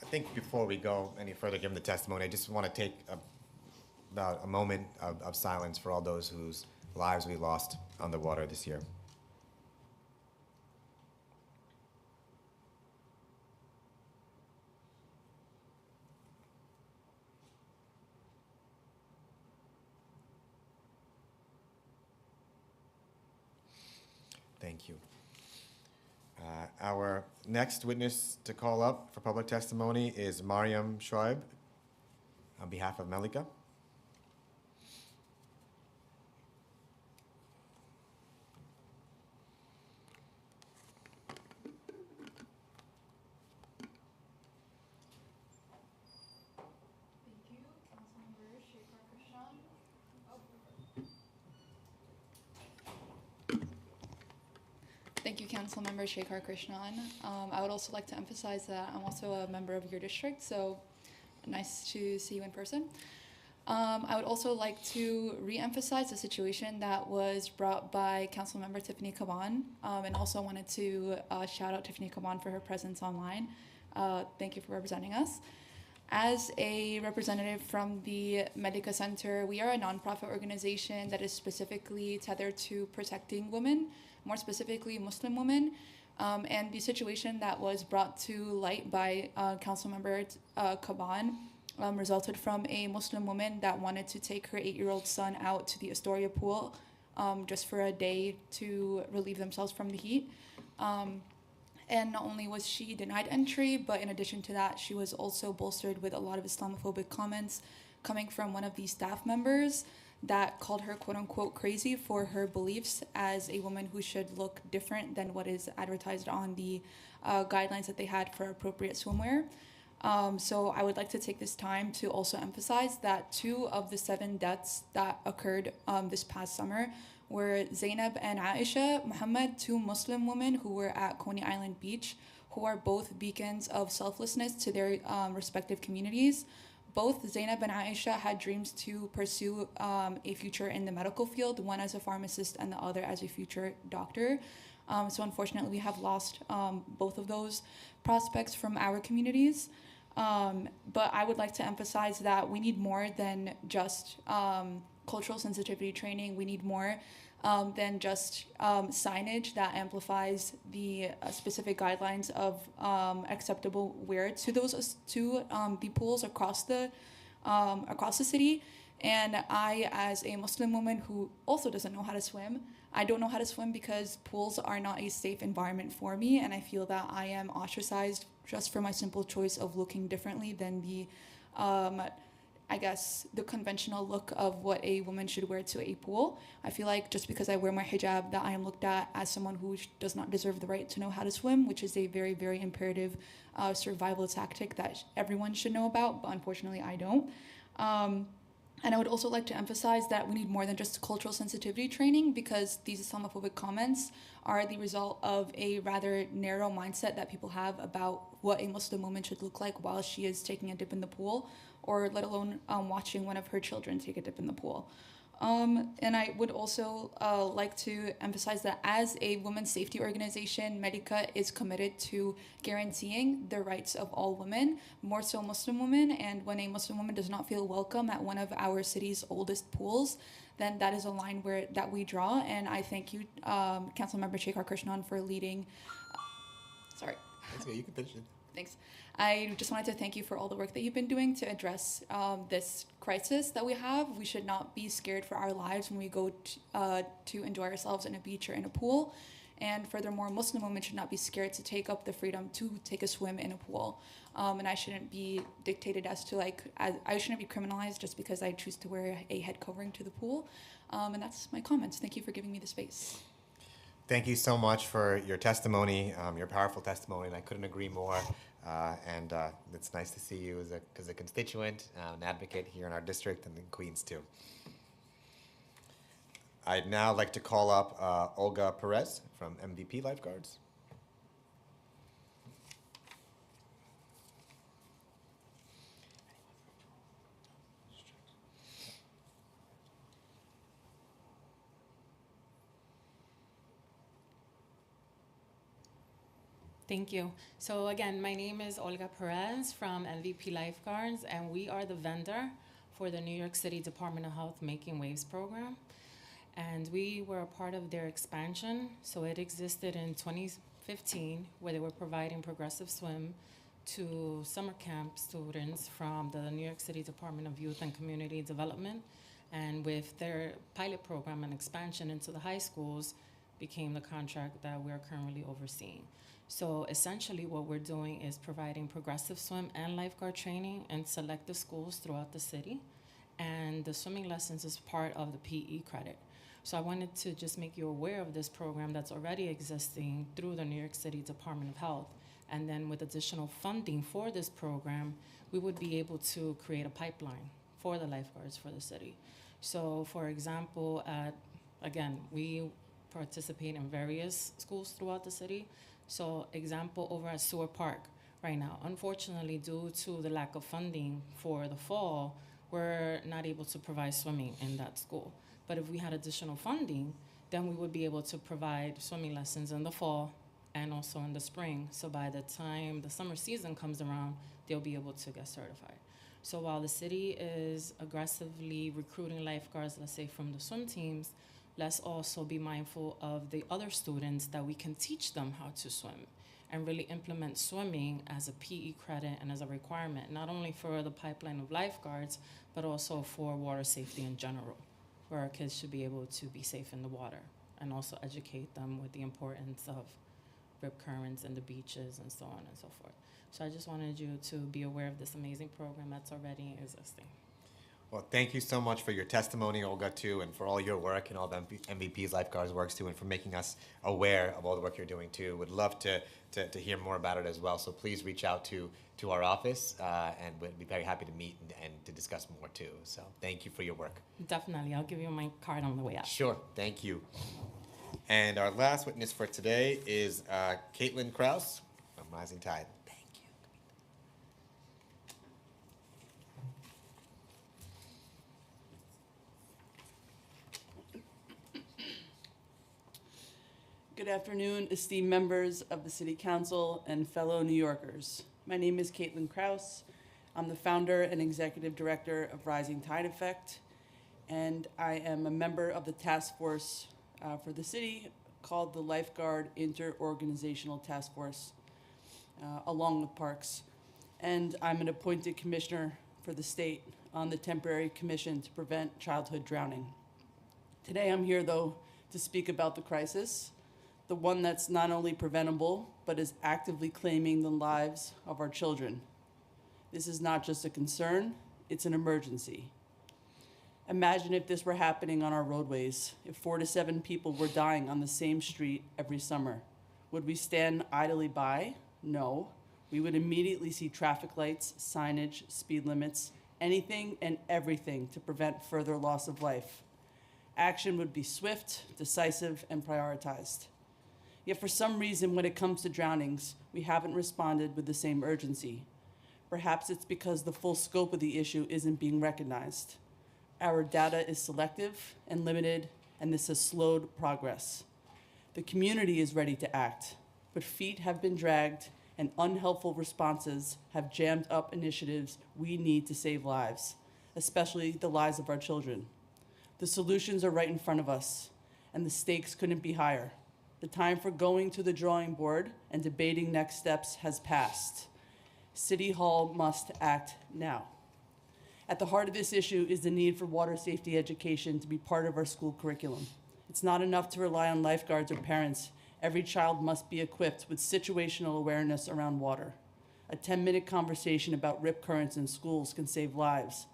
Speaker 1: I think before we go any further, given the testimony, I just want to take about a moment of silence for all those whose lives we lost on the water this year. Thank you. Our next witness to call up for public testimony is Mariam Shoaib on behalf of Melika.
Speaker 8: Thank you, Councilmember Shekhar Krishnan. I would also like to emphasize that I'm also a member of your district, so nice to see you in person. I would also like to re-emphasize the situation that was brought by Councilmember Tiffany Caban, and also wanted to shout out Tiffany Caban for her presence online. Thank you for representing us. As a representative from the Medica Center, we are a nonprofit organization that is specifically tethered to protecting women, more specifically Muslim women. And the situation that was brought to light by Councilmember Caban resulted from a Muslim woman that wanted to take her 8-year-old son out to the Astoria pool just for a day to relieve themselves from the heat. And not only was she denied entry, but in addition to that, she was also bolstered with a lot of Islamophobic comments coming from one of the staff members that called her quote-unquote crazy for her beliefs as a woman who should look different than what is advertised on the guidelines that they had for appropriate swimwear. So I would like to take this time to also emphasize that 2 of the 7 deaths that occurred this past summer were Zainab and Aisha Muhammad, 2 Muslim women who were at Coney Island Beach, who are both beacons of selflessness to their respective communities. Both Zainab and Aisha had dreams to pursue a future in the medical field, one as a pharmacist and the other as a future doctor. So unfortunately, we have lost both of those prospects from our communities. But I would like to emphasize that we need more than just cultural sensitivity training. We need more than just signage that amplifies the specific guidelines of acceptable wear to the pools across the city. And I, as a Muslim woman who also doesn't know how to swim, I don't know how to swim because pools are not a safe environment for me, and I feel that I am ostracized just for my simple choice of looking differently than the, I guess, the conventional look of what a woman should wear to a pool. I feel like just because I wear my hijab that I am looked at as someone who does not deserve the right to know how to swim, which is a very, very imperative survival tactic that everyone should know about, but unfortunately I don't. And I would also like to emphasize that we need more than just cultural sensitivity training, because these Islamophobic comments are the result of a rather narrow mindset that people have about what a Muslim woman should look like while she is taking a dip in the pool, or let alone watching one of her children take a dip in the pool. And I would also like to emphasize that as a women's safety organization, Medica is committed to guaranteeing the rights of all women, more so Muslim women. And when a Muslim woman does not feel welcome at one of our city's oldest pools, then that is a line that we draw. And I thank you, Councilmember Shekhar Krishnan, for leading. Sorry.
Speaker 1: That's okay, you can finish it.
Speaker 8: Thanks. I just wanted to thank you for all the work that you've been doing to address this crisis that we have. We should not be scared for our lives when we go to enjoy ourselves in a beach or in a pool. And furthermore, Muslim women should not be scared to take up the freedom to take a swim in a pool. And I shouldn't be dictated as to I shouldn't be criminalized just because I choose to wear a head covering to the pool. And that's my comments. Thank you for giving me the space.
Speaker 1: Thank you so much for your testimony, your powerful testimony, and I couldn't agree more. And it's nice to see you as a constituent, an advocate here in our district and in Queens too. I'd now like to call up Olga Perez from MVP Lifeguards.
Speaker 9: Thank you. So again, my name is Olga Perez from MVP Lifeguards, and we are the vendor for the New York City Department of Health Making Waves program. And we were a part of their expansion. So it existed in 2015, where they were providing progressive swim to summer camp students from the New York City Department of Youth and Community Development. And with their pilot program and expansion into the high schools, became the contract that we're currently overseeing. So essentially what we're doing is providing progressive swim and lifeguard training in selected schools throughout the city. And the swimming lessons is part of the PE credit. So I wanted to just make you aware of this program that's already existing through the New York City Department of Health. And then with additional funding for this program, we would be able to create a pipeline for the lifeguards for the city. So for example, again, we participate in various schools throughout the city. So example, over at Seward Park right now, unfortunately, due to the lack of funding for the fall, we're not able to provide swimming in that school. But if we had additional funding, then we would be able to provide swimming lessons in the fall and also in the spring. So by the time the summer season comes around, they'll be able to get certified. So while the city is aggressively recruiting lifeguards, let's say from the swim teams, let's also be mindful of the other students that we can teach them how to swim and really implement swimming as a PE credit and as a requirement, not only for the pipeline of lifeguards, but also for water safety in general, where our kids should be able to be safe in the water, and also educate them with the importance of rip currents and the beaches and so on and so forth. So I just wanted you to be aware of this amazing program that's already existing.
Speaker 1: Well, thank you so much for your testimony, Olga, too, and for all your work and all the MVP's Lifeguards works, too, and for making us aware of all the work you're doing, too. Would love to hear more about it as well. So please reach out to our office, and we'd be very happy to meet and to discuss more, too. So thank you for your work.
Speaker 9: Definitely. I'll give you my card on the way out.
Speaker 1: Sure. Thank you. And our last witness for today is Caitlin Kraus from Rising Tide. Thank you.
Speaker 10: Good afternoon, esteemed members of the City Council and fellow New Yorkers. My name is Caitlin Kraus. I'm the founder and executive director of Rising Tide Effect, and I am a member of the task force for the city called the Lifeguard Inter-Organizational Task Force, along with Parks. And I'm an appointed commissioner for the state on the temporary commission to prevent childhood drowning. Today I'm here, though, to speak about the crisis, the one that's not only preventable, but is actively claiming the lives of our children. This is not just a concern, it's an emergency. Imagine if this were happening on our roadways, if 4 to 7 people were dying on the same street every summer. Would we stand idly by? No. We would immediately see traffic lights, signage, speed limits, anything and everything to prevent further loss of life. Action would be swift, decisive, and prioritized. Yet for some reason, when it comes to drownings, we haven't responded with the same urgency. Perhaps it's because the full scope of the issue isn't being recognized. Our data is selective and limited, and this has slowed progress. The community is ready to act, but feet have been dragged and unhelpful responses have jammed up initiatives we need to save lives, especially the lives of our children. The solutions are right in front of us, and the stakes couldn't be higher. The time for going to the drawing board and debating next steps has passed. City Hall must act now. At the heart of this issue is the need for water safety education to be part of our school curriculum. It's not enough to rely on lifeguards or parents. Every child must be equipped with situational awareness around water. A 10-minute conversation about rip currents in schools can save lives.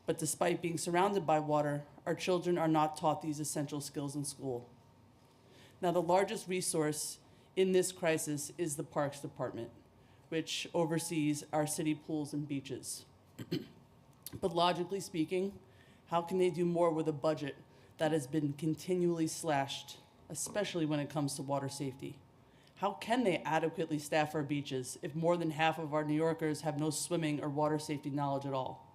Speaker 10: But despite being surrounded by water, our children are not taught these essential skills in school. Now, the largest resource in this crisis is the Parks Department, which oversees our city pools and beaches. But logically speaking, how can they do more with a budget that has been continually slashed, especially when it comes to water safety? How can they adequately staff our beaches if more than half of our New Yorkers have no swimming or water safety knowledge at all?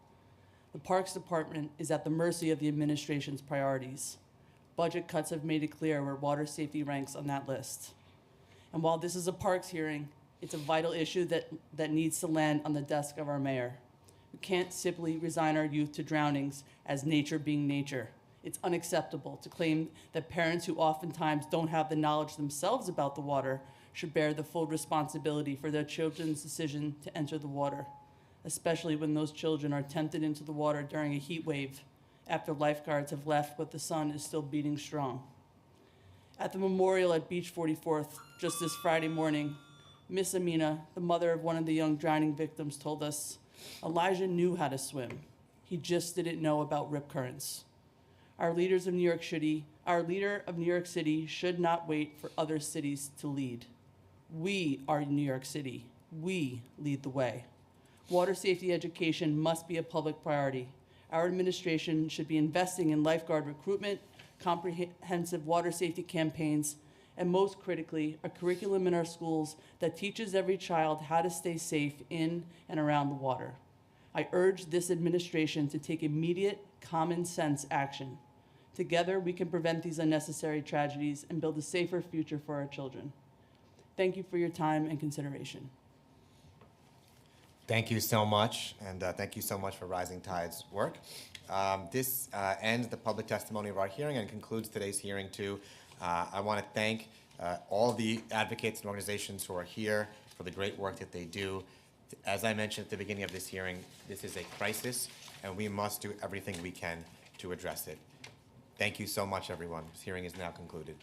Speaker 10: The Parks Department is at the mercy of the administration's priorities. Budget cuts have made it clear where water safety ranks on that list. And while this is a Parks hearing, it's a vital issue that needs to land on the desk of our mayor. We can't simply resign our youth to drownings as nature being nature. It's unacceptable to claim that parents who oftentimes don't have the knowledge themselves about the water should bear the full responsibility for their children's decision to enter the water, especially when those children are tempted into the water during a heat wave after lifeguards have left but the sun is still beating strong. At the memorial at Beach 44th, just this Friday morning, Miss Amina, the mother of one of the young drowning victims, told us, Elijah knew how to swim. He just didn't know about rip currents. Our leader of New York City should not wait for other cities to lead. We are New York City. We lead the way. Water safety education must be a public priority. Our administration should be investing in lifeguard recruitment, comprehensive water safety campaigns, and most critically, a curriculum in our schools that teaches every child how to stay safe in and around the water. I urge this administration to take immediate, common sense action. Together, we can prevent these unnecessary tragedies and build a safer future for our children. Thank you for your time and consideration.
Speaker 1: Thank you so much, and thank you so much for Rising Tide's work. This ends the public testimony of our hearing and concludes today's hearing too. I want to thank all the advocates and organizations who are here for the great work that they do. As I mentioned at the beginning of this hearing, this is a crisis, and we must do everything we can to address it. Thank you so much, everyone. This hearing is now concluded.